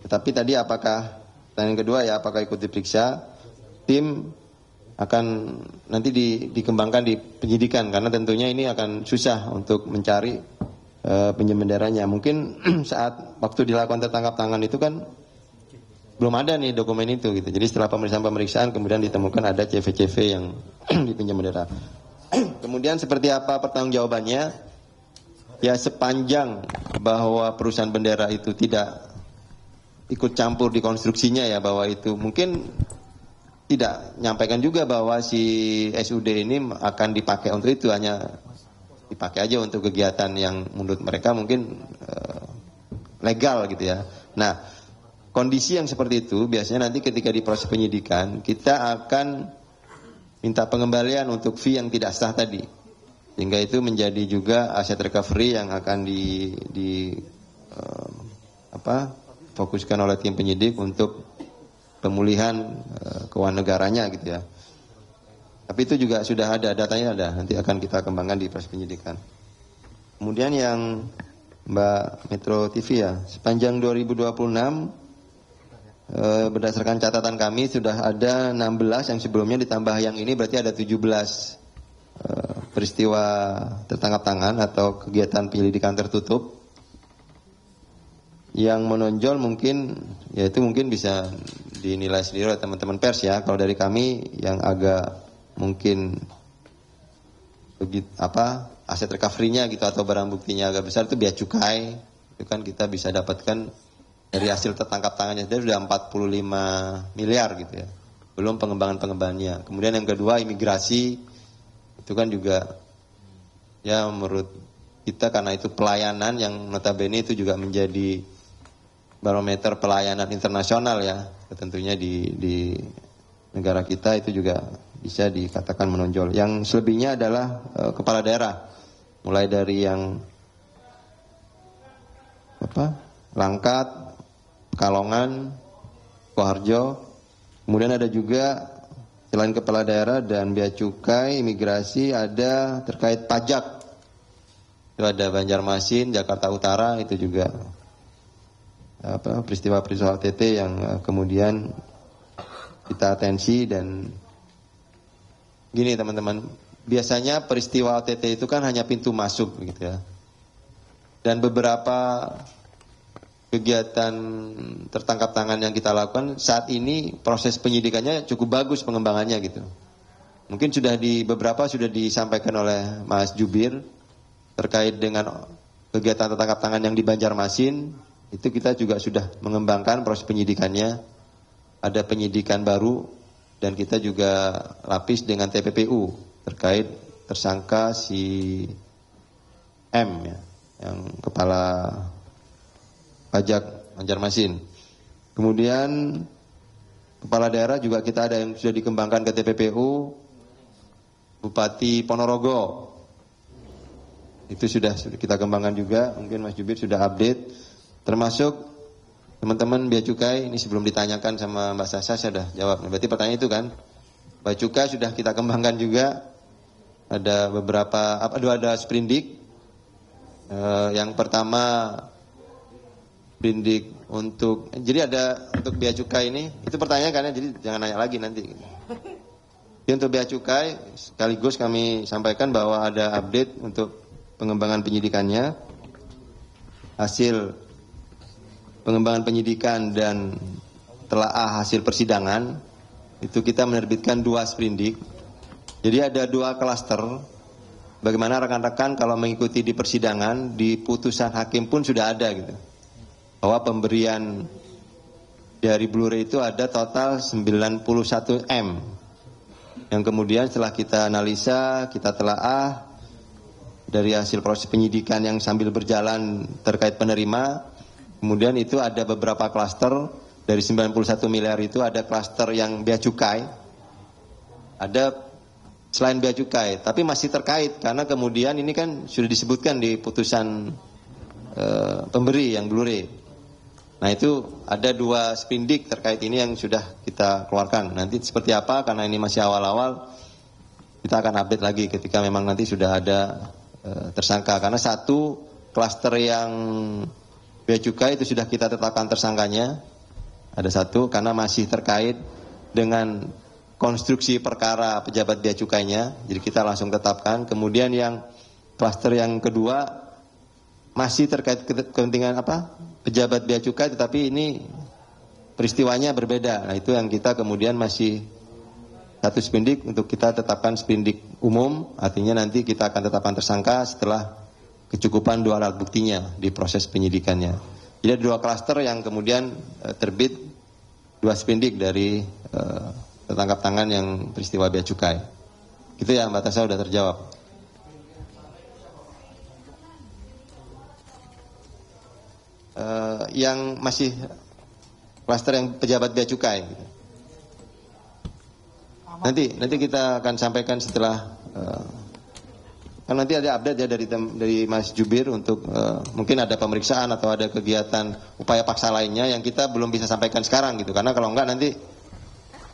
Tetapi tadi apakah, pertanyaan kedua ya, apakah ikut diperiksa? Tim akan nanti dikembangkan di penyidikan, karena tentunya ini akan susah untuk mencari pinjam benderanya. Mungkin saat waktu dilakukan tertangkap tangan itu kan belum ada nih dokumen itu gitu. Jadi setelah pemeriksaan kemudian ditemukan ada CV-CV yang dipinjam bendera. Kemudian seperti apa pertanggungjawabannya? Ya sepanjang bahwa perusahaan bendera itu tidak ikut campur di konstruksinya ya, bahwa itu mungkin tidak nyampaikan juga bahwa si SUD ini akan dipakai untuk itu, hanya dipakai aja untuk kegiatan yang menurut mereka mungkin legal gitu ya. Nah, kondisi yang seperti itu biasanya nanti ketika di proses penyidikan kita akan minta pengembalian untuk fee yang tidak sah tadi, sehingga itu menjadi juga aset recovery yang akan fokuskan oleh tim penyidik untuk pemulihan keuangan negaranya gitu ya. Tapi itu juga sudah ada, datanya ada, nanti akan kita kembangkan di proses penyidikan. Kemudian yang Mbak Metro TV ya, sepanjang 2026 berdasarkan catatan kami sudah ada 16 yang sebelumnya ditambah yang ini berarti ada 17 peristiwa tertangkap tangan atau kegiatan penyelidikan tertutup. Yang menonjol mungkin yaitu mungkin bisa dinilai sendiri oleh teman-teman pers ya. Kalau dari kami yang agak mungkin aset recovery-nya gitu atau barang buktinya agak besar itu bea cukai. Itu kan kita bisa dapatkan dari hasil tertangkap tangannya sudah 45 miliar gitu ya. Belum pengembangan-pengembangannya. Kemudian yang kedua imigrasi itu kan juga ya menurut kita karena itu pelayanan yang notabene itu juga menjadi barometer pelayanan internasional ya, tentunya di negara kita itu juga bisa dikatakan menonjol. Yang selebihnya adalah kepala daerah, mulai dari yang Langkat, Pekalongan, Koharjo, kemudian ada juga selain kepala daerah dan bea cukai, imigrasi, ada terkait pajak, itu ada Banjarmasin, Jakarta Utara, itu juga peristiwa-peristiwa OTT yang kemudian kita atensi. Dan gini teman-teman, biasanya peristiwa OTT itu kan hanya pintu masuk gitu ya. Dan beberapa kegiatan tertangkap tangan yang kita lakukan saat ini proses penyidikannya cukup bagus pengembangannya gitu. Mungkin beberapa sudah disampaikan oleh Mas Jubir terkait dengan kegiatan tertangkap tangan yang di Banjarmasin. Itu kita juga sudah mengembangkan proses penyidikannya. Ada penyidikan baru dan kita juga lapis dengan TPPU terkait tersangka si M ya, yang kepala pajak Banjarmasin. Kemudian kepala daerah juga kita ada yang sudah dikembangkan ke TPPU, Bupati Ponorogo. Itu sudah kita kembangkan juga, mungkin Mas Jubir sudah update. Termasuk teman-teman bea cukai, ini sebelum ditanyakan sama Mbak Sasa saya sudah jawab. Berarti pertanyaan itu kan, bea cukai sudah kita kembangkan juga. Ada beberapa, ada sprindik. Yang pertama sprindik jadi ada untuk bea cukai ini, itu pertanyaan kan ya, jadi jangan nanya lagi nanti. Jadi untuk bea cukai, sekaligus kami sampaikan bahwa ada update untuk pengembangan penyidikannya. Hasil pengembangan penyidikan dan telaah hasil persidangan itu kita menerbitkan 2 sprindik. Jadi ada 2 klaster. Bagaimana rekan-rekan kalau mengikuti di persidangan, di putusan hakim pun sudah ada gitu. Bahwa pemberian dari Blu-ray itu ada total 91 M. Yang kemudian setelah kita analisa, kita telaah dari hasil proses penyidikan yang sambil berjalan terkait penerima. Kemudian itu ada beberapa klaster, dari 91 miliar itu ada klaster yang bea cukai, ada selain bea cukai, tapi masih terkait karena kemudian ini kan sudah disebutkan di putusan pemberi yang Blu-ray. Nah itu ada 2 sprindik terkait ini yang sudah kita keluarkan. Nanti seperti apa, karena ini masih awal-awal, kita akan update lagi ketika memang nanti sudah ada tersangka. Karena satu klaster yang bea cukai itu sudah kita tetapkan tersangkanya, ada 1 karena masih terkait dengan konstruksi perkara pejabat bea cukainya, jadi kita langsung tetapkan. Kemudian yang klaster yang kedua masih terkait kepentingan pejabat bea cukai, tetapi ini peristiwanya berbeda. Nah itu yang kita kemudian masih 1 sprindik untuk kita tetapkan sprindik umum, artinya nanti kita akan tetapkan tersangka setelah kecukupan 2 alat buktinya di proses penyidikannya. Jadi ada 2 klaster yang kemudian terbit 2 sprindik dari tertangkap tangan yang peristiwa bea cukai. Gitu ya Mbak Tasa, sudah terjawab. Yang masih klaster yang pejabat bea cukai. Nanti kita akan sampaikan setelah kan nanti ada update ya dari Mas Jubir untuk mungkin ada pemeriksaan atau ada kegiatan upaya paksa lainnya yang kita belum bisa sampaikan sekarang gitu. Karena kalau enggak nanti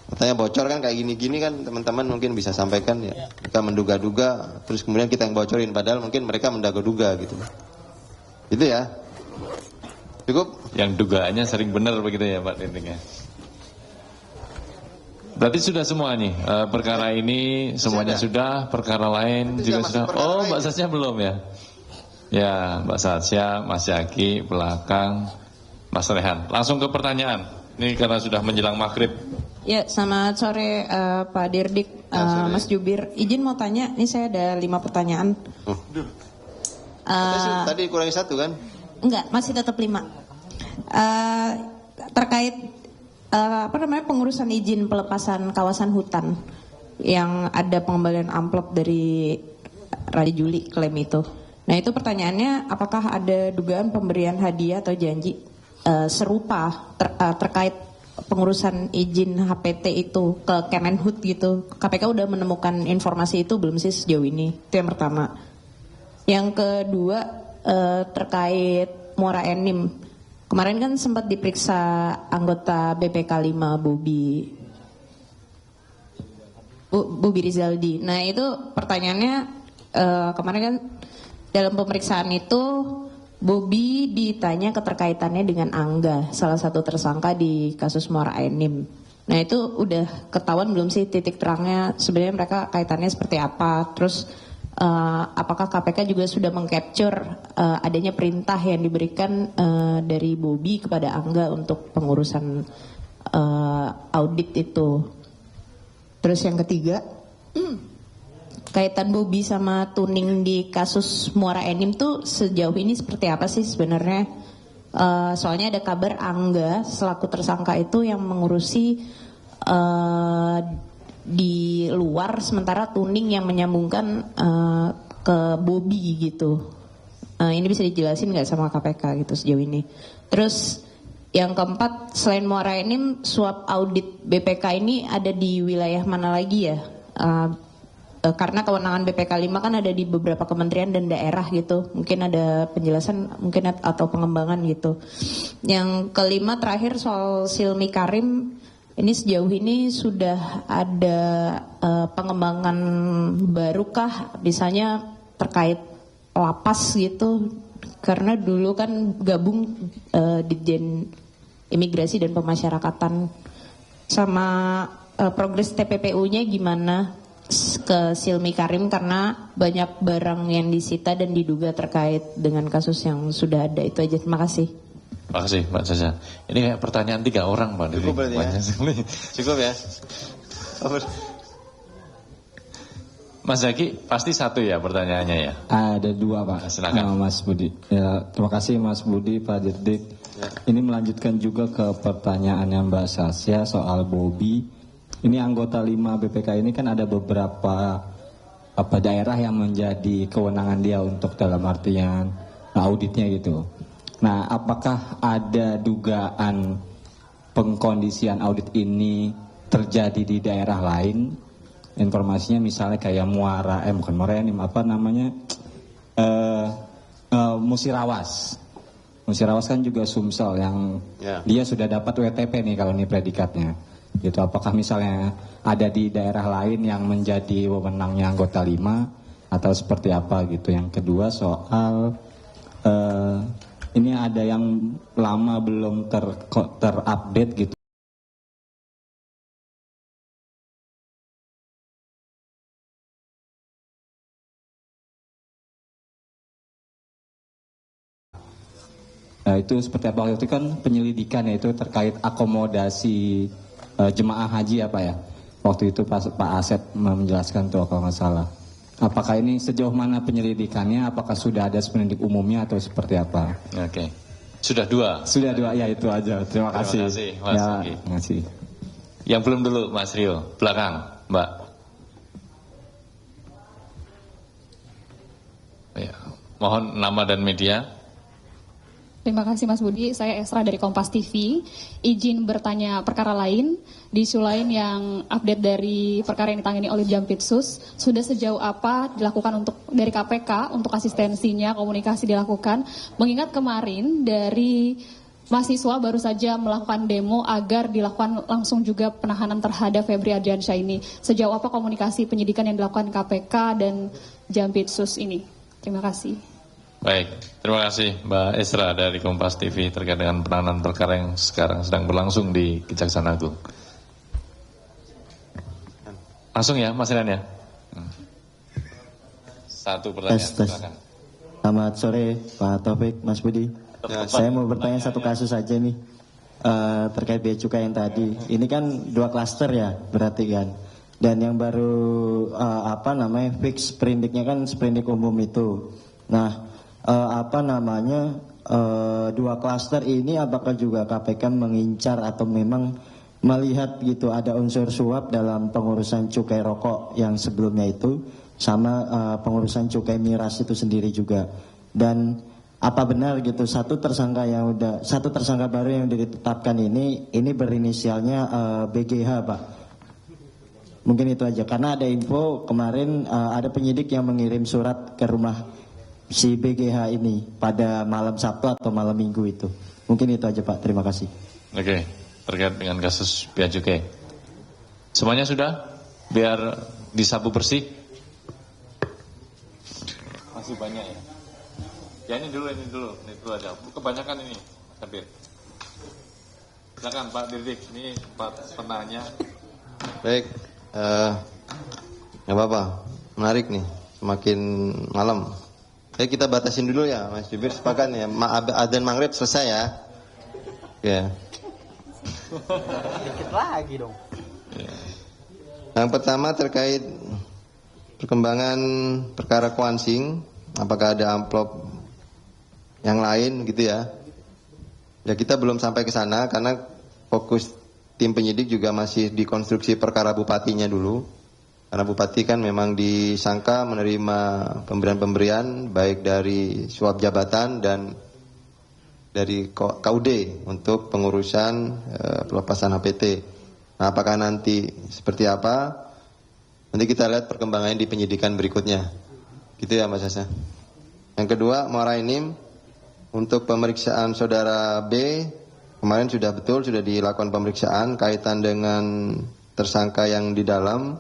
katanya bocor kan kayak gini-gini kan teman-teman mungkin bisa sampaikan ya. Kita menduga-duga terus kemudian kita yang bocorin padahal mungkin mereka menduga-duga gitu. Itu ya. Cukup?
Yang dugaannya sering benar begitu ya Pak intinya. Berarti sudah semua nih, perkara ini semuanya sudah, perkara lain juga sudah. Oh, Mbak Sasya belum ya? Ya, Mbak Sasya, Mas Yaki, belakang, Mas Rehan. Langsung ke pertanyaan. Ini karena sudah menjelang maghrib.
Ya, selamat sore Pak Dirdik, Mas Jubir. Izin mau tanya, ini saya ada 5 pertanyaan.
Tadi kurangi 1 kan?
Enggak, masih tetap 5. Terkait pengurusan izin pelepasan kawasan hutan yang ada pengembalian amplop dari Raja Juli klaim itu. Nah, itu pertanyaannya, apakah ada dugaan pemberian hadiah atau janji serupa terkait pengurusan izin HPT itu ke Kemenhub gitu? KPK udah menemukan informasi itu belum sih sejauh ini? Itu yang pertama. Yang kedua terkait Muara Enim. Kemarin kan sempat diperiksa anggota BPK 5 Bobi Rizaldi. Nah, itu pertanyaannya kemarin kan dalam pemeriksaan itu Bobi ditanya keterkaitannya dengan Angga, salah satu tersangka di kasus Muara Enim. Nah, itu udah ketahuan belum sih titik terangnya sebenarnya mereka kaitannya seperti apa? Terus apakah KPK juga sudah mengcapture adanya perintah yang diberikan dari Bobi kepada Angga untuk pengurusan audit itu? Terus yang ketiga, kaitan Bobi sama tuning di kasus Muara Enim tuh sejauh ini seperti apa sih sebenarnya? Soalnya ada kabar Angga selaku tersangka itu yang mengurusi di luar, sementara tuning yang menyambungkan ke Bobi gitu. Ini bisa dijelasin nggak sama KPK gitu sejauh ini? Terus yang keempat, selain Muara Enim, suap audit BPK ini ada di wilayah mana lagi ya? Karena kewenangan BPK 5 kan ada di beberapa kementerian dan daerah gitu. Mungkin ada penjelasan mungkin atau pengembangan gitu. Yang kelima terakhir soal Silmi Karim. Ini sejauh ini sudah ada pengembangan barukah misalnya terkait lapas gitu, karena dulu kan gabung Ditjen Imigrasi dan Pemasyarakatan, sama progres TPPU-nya gimana ke Silmi Karim karena banyak barang yang disita dan diduga terkait dengan kasus yang sudah ada. Itu aja, terima kasih.
Terima kasih Mbak Sasha. Ini kayak pertanyaan 3 orang Pak.
Cukup berarti ya? Cukup ya?
Mas Zaki, pasti 1 ya pertanyaannya ya?
Ada 2 Pak.
Silakan.
Mas Budi. Ya, terima kasih Mas Budi, Pak Dirdik. Ya. Ini melanjutkan juga ke pertanyaannya Mbak Sasya soal Bobi. Ini anggota 5 BPK ini kan ada beberapa daerah yang menjadi kewenangan dia untuk dalam artian auditnya gitu. Nah, apakah ada dugaan pengkondisian audit ini terjadi di daerah lain? Informasinya misalnya kayak bukan Muara Enim, Musirawas. Musirawas kan juga Sumsel yang dia sudah dapat WTP nih kalau ini predikatnya. Gitu. Apakah misalnya ada di daerah lain yang menjadi wewenangnya anggota 5 atau seperti apa gitu? Yang kedua soal ini ada yang lama belum terupdate gitu. Nah, itu seperti apa? Waktu itu kan penyelidikan yaitu terkait akomodasi jemaah haji apa ya? Waktu itu Pak Asep menjelaskan tuh kalau nggak salah. Apakah ini sejauh mana penyelidikannya? Apakah sudah ada sprendik umumnya atau seperti apa?
Oke. Sudah 2?
Sudah 2, ya itu aja. Terima kasih.
Terima kasih Mas Zaki.
Terima kasih.
Yang belum dulu Mas Rio, belakang Mbak. Ya. Mohon nama dan media.
Terima kasih Mas Budi, saya Esra dari Kompas TV. Izin bertanya perkara lain, di isu lain yang update dari perkara yang ditangani oleh Jampitsus, sudah sejauh apa dilakukan dari KPK untuk asistensinya, komunikasi dilakukan, mengingat kemarin dari mahasiswa baru saja melakukan demo agar dilakukan langsung juga penahanan terhadap Febri Ardiansyah ini. Sejauh apa komunikasi penyidikan yang dilakukan KPK dan Jampitsus ini? Terima kasih.
Baik, terima kasih Mbak Esra dari Kompas TV terkait dengan penanganan perkara yang sekarang sedang berlangsung di Kejaksaan Agung. Langsung ya Mas Rian ya. Satu pertanyaan. Silakan.
Selamat sore Pak Taufik, Mas Budi. Saya mau bertanya satu kasus aja nih terkait bea cukai yang tadi. Ini kan 2 klaster ya berarti kan. Dan yang baru fix sprindiknya kan sprindik umum itu. Nah 2 klaster ini apakah juga KPK mengincar atau memang melihat gitu ada unsur suap dalam pengurusan cukai rokok yang sebelumnya itu sama pengurusan cukai miras itu sendiri juga. Dan apa benar gitu satu tersangka baru yang ditetapkan ini berinisialnya BGH Pak? Mungkin itu aja karena ada info kemarin ada penyidik yang mengirim surat ke rumah si BGH ini pada malam Sabtu atau malam Minggu itu. Mungkin itu aja Pak, terima kasih.
Oke, terkait dengan kasus bea cukai. Semuanya sudah? Biar disapu bersih. Masih banyak ya? Ya ini dulu aja. Kebanyakan ini, Mas Sabir. Silakan Pak Dirdik, ini Pak penanya.
Baik, nggak apa-apa, menarik nih, semakin malam. Kita batasin dulu ya, Mas Jubir, sepakat ya. Adzan maghrib selesai ya. Ya.
Dikit lagi dong.
Yang pertama terkait perkembangan perkara Kwansing, apakah ada amplop yang lain gitu ya? Ya kita belum sampai ke sana karena fokus tim penyidik juga masih di konstruksi perkara bupatinya dulu. Karena bupati kan memang disangka menerima pemberian-pemberian baik dari suap jabatan dan dari KUD untuk pengurusan pelepasan HPT. Nah, apakah nanti seperti apa? Nanti kita lihat perkembangannya di penyidikan berikutnya. Gitu ya Mas Hasan. Yang kedua, Morainim untuk pemeriksaan saudara B kemarin sudah dilakukan pemeriksaan kaitan dengan tersangka yang di dalam.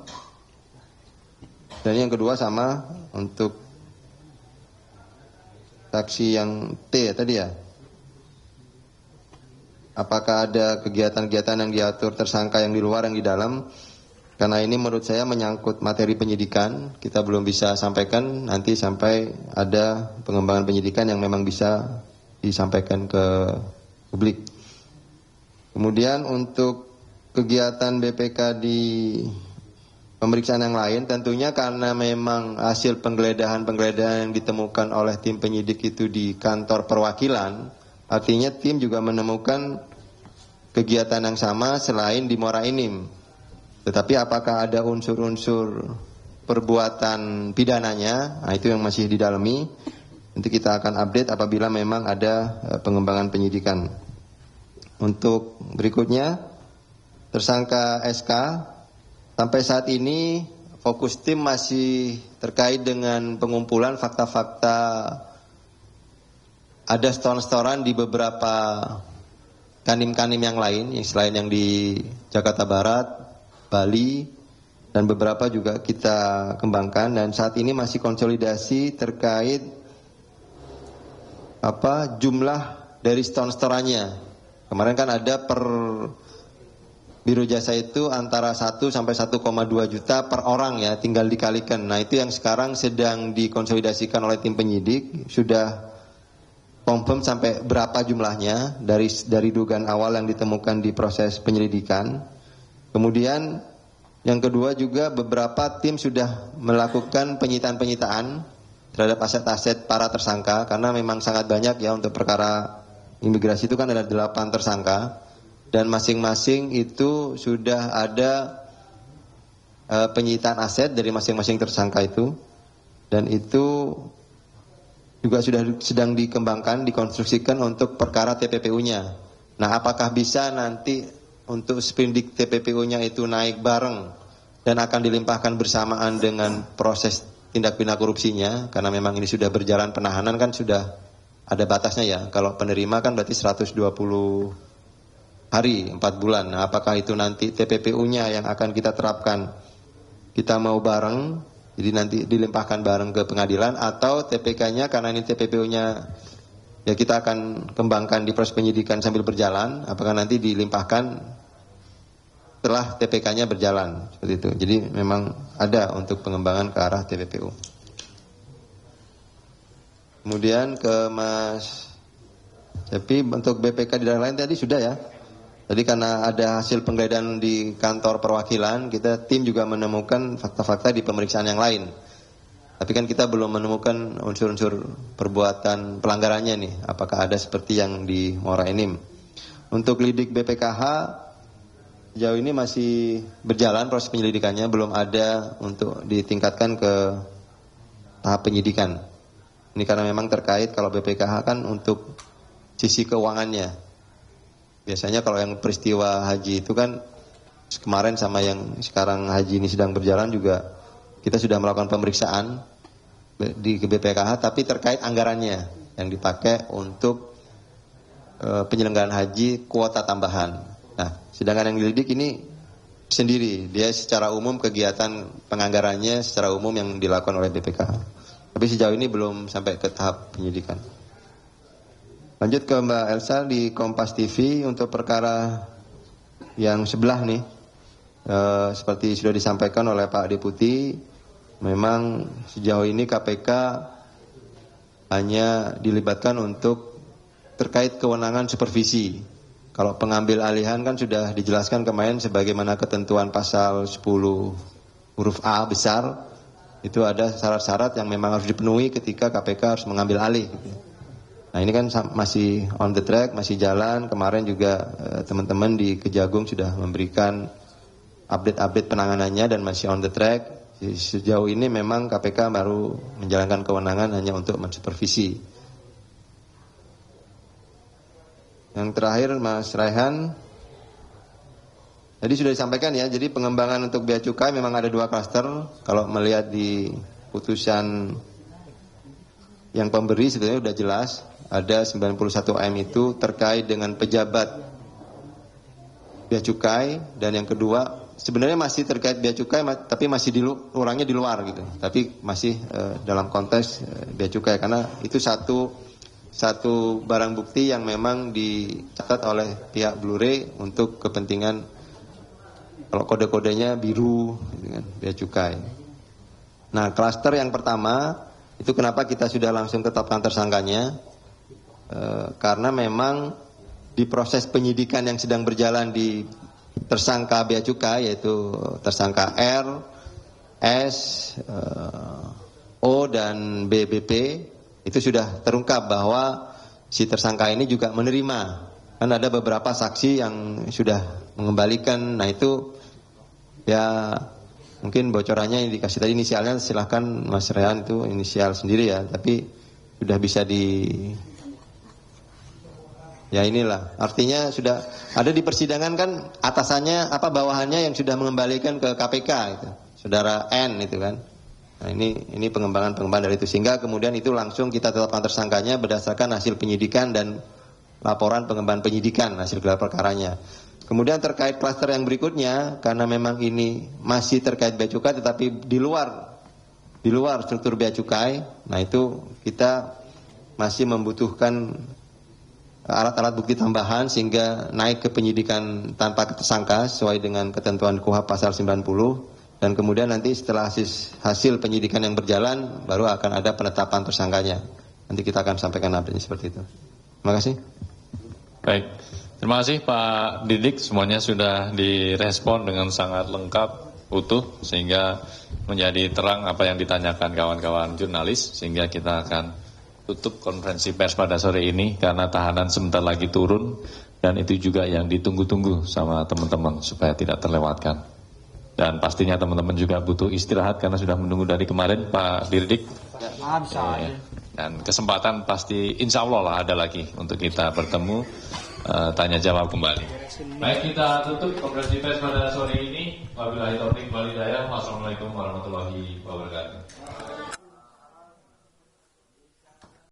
Dan yang kedua sama untuk saksi yang T ya tadi ya. Apakah ada kegiatan-kegiatan yang diatur tersangka yang di luar yang di dalam? Karena ini menurut saya menyangkut materi penyidikan, kita belum bisa sampaikan nanti sampai ada pengembangan penyidikan yang memang bisa disampaikan ke publik. Kemudian untuk kegiatan BPK di pemeriksaan yang lain tentunya karena memang hasil penggeledahan yang ditemukan oleh tim penyidik itu di kantor perwakilan, artinya tim juga menemukan kegiatan yang sama selain di Morainim. Tetapi apakah ada unsur-unsur perbuatan pidananya, nah itu yang masih didalami. Nanti kita akan update apabila memang ada pengembangan penyidikan. Untuk berikutnya, tersangka SK, sampai saat ini fokus tim masih terkait dengan pengumpulan fakta-fakta ada setoran-setoran di beberapa kanim-kanim yang lain, selain yang di Jakarta Barat, Bali, dan beberapa juga kita kembangkan. Dan saat ini masih konsolidasi terkait jumlah dari setoran-setorannya. Kemarin kan ada per Biro Jasa itu antara 1 sampai 1,2 juta per orang ya, tinggal dikalikan. Nah itu yang sekarang sedang dikonsolidasikan oleh tim penyidik, sudah confirm sampai berapa jumlahnya dari dugaan awal yang ditemukan di proses penyelidikan. Kemudian yang kedua juga beberapa tim sudah melakukan penyitaan terhadap aset-aset para tersangka, karena memang sangat banyak ya untuk perkara imigrasi itu kan ada 8 tersangka. Dan masing-masing itu sudah ada penyitaan aset dari masing-masing tersangka itu. Dan itu juga sudah sedang dikembangkan, dikonstruksikan untuk perkara TPPU-nya. Nah apakah bisa nanti untuk sprindik TPPU-nya itu naik bareng dan akan dilimpahkan bersamaan dengan proses tindak pidana korupsinya, karena memang ini sudah berjalan penahanan kan sudah ada batasnya ya. Kalau penerima kan berarti 120 hari, 4 bulan. Nah, apakah itu nanti TPPU-nya yang akan kita terapkan? Kita mau bareng, jadi nanti dilimpahkan bareng ke pengadilan, atau TPK-nya karena ini TPPU-nya ya kita akan kembangkan di proses penyidikan sambil berjalan, apakah nanti dilimpahkan setelah TPK-nya berjalan seperti itu. Jadi memang ada untuk pengembangan ke arah TPPU. Kemudian ke Mas Cepi, untuk BPK di daerah lain tadi sudah ya. Tadi karena ada hasil penggeledahan di kantor perwakilan, tim juga menemukan fakta-fakta di pemeriksaan yang lain. Tapi kan kita belum menemukan unsur-unsur perbuatan pelanggarannya nih, apakah ada seperti yang di Muara Enim. Untuk lidik BPKH, sejauh ini masih berjalan proses penyelidikannya, belum ada untuk ditingkatkan ke tahap penyidikan. Ini karena memang terkait kalau BPKH kan untuk sisi keuangannya. Biasanya kalau yang peristiwa haji itu kan kemarin sama yang sekarang haji ini sedang berjalan juga kita sudah melakukan pemeriksaan di BPKH, tapi terkait anggarannya yang dipakai untuk penyelenggaraan haji kuota tambahan. Nah, sedangkan yang dilidik ini sendiri, dia secara umum kegiatan penganggarannya secara umum yang dilakukan oleh BPKH. Tapi sejauh ini belum sampai ke tahap penyidikan. Lanjut ke Mbak Elsa di Kompas TV untuk perkara yang sebelah nih. Seperti sudah disampaikan oleh Pak Deputi, memang sejauh ini KPK hanya dilibatkan untuk terkait kewenangan supervisi. Kalau pengambil alihan kan sudah dijelaskan kemarin sebagaimana ketentuan pasal 10 huruf A besar, itu ada syarat-syarat yang memang harus dipenuhi ketika KPK harus mengambil alih gitu. Nah ini kan masih on the track, masih jalan. Kemarin juga teman-teman di Kejagung sudah memberikan update-update penanganannya dan masih on the track. Sejauh ini memang KPK baru menjalankan kewenangan hanya untuk mensupervisi. Yang terakhir Mas Raihan, tadi sudah disampaikan ya, jadi pengembangan untuk bea cukai memang ada 2 klaster. Kalau melihat di putusan yang pemberi sebenarnya sudah jelas, ada 91M itu terkait dengan pejabat bea cukai, dan yang kedua sebenarnya masih terkait bea cukai tapi masih orangnya di luar gitu. Tapi masih dalam konteks bea cukai karena itu satu barang bukti yang memang dicatat oleh pihak Blu-ray untuk kepentingan kalau kode-kodenya biru dengan bea cukai. Nah, klaster yang pertama itu kenapa kita sudah langsung tetapkan tersangkanya? Karena memang di proses penyidikan yang sedang berjalan di tersangka bea cukai, yaitu tersangka R, S, O dan BBP, itu sudah terungkap bahwa si tersangka ini juga menerima. Kan ada beberapa saksi yang sudah mengembalikan. Nah itu ya mungkin bocorannya yang dikasih tadi inisialnya, silahkan Mas Rehan itu inisial sendiri ya, tapi sudah bisa ya inilah, artinya sudah ada di persidangan kan atasannya bawahannya yang sudah mengembalikan ke KPK itu, saudara N itu kan. Nah ini pengembangan dari itu, sehingga kemudian itu langsung kita tetapkan tersangkanya berdasarkan hasil penyidikan dan laporan pengembangan penyidikan hasil gelar perkaranya. Kemudian terkait klaster yang berikutnya, karena memang ini masih terkait bea cukai tetapi di luar struktur bea cukai, nah itu kita masih membutuhkan alat-alat bukti tambahan sehingga naik ke penyidikan tanpa tersangka sesuai dengan ketentuan KUHP pasal 90, dan kemudian nanti setelah hasil penyidikan yang berjalan baru akan ada penetapan tersangkanya. Nanti kita akan sampaikan update seperti itu. Terima kasih.
Baik, terima kasih Pak Didik, semuanya sudah direspon dengan sangat lengkap, utuh, sehingga menjadi terang apa yang ditanyakan kawan-kawan jurnalis, sehingga kita akan tutup konferensi pers pada sore ini karena tahanan sebentar lagi turun, dan itu juga yang ditunggu-tunggu sama teman-teman supaya tidak terlewatkan. Dan pastinya teman-teman juga butuh istirahat karena sudah menunggu dari kemarin Pak Dirdik. Dan kesempatan pasti insya Allah lah ada lagi untuk kita bertemu, tanya jawab kembali. Baik, kita tutup konferensi pers pada sore ini. Wabillahi taufiq wal hidayah. Wassalamualaikum warahmatullahi wabarakatuh.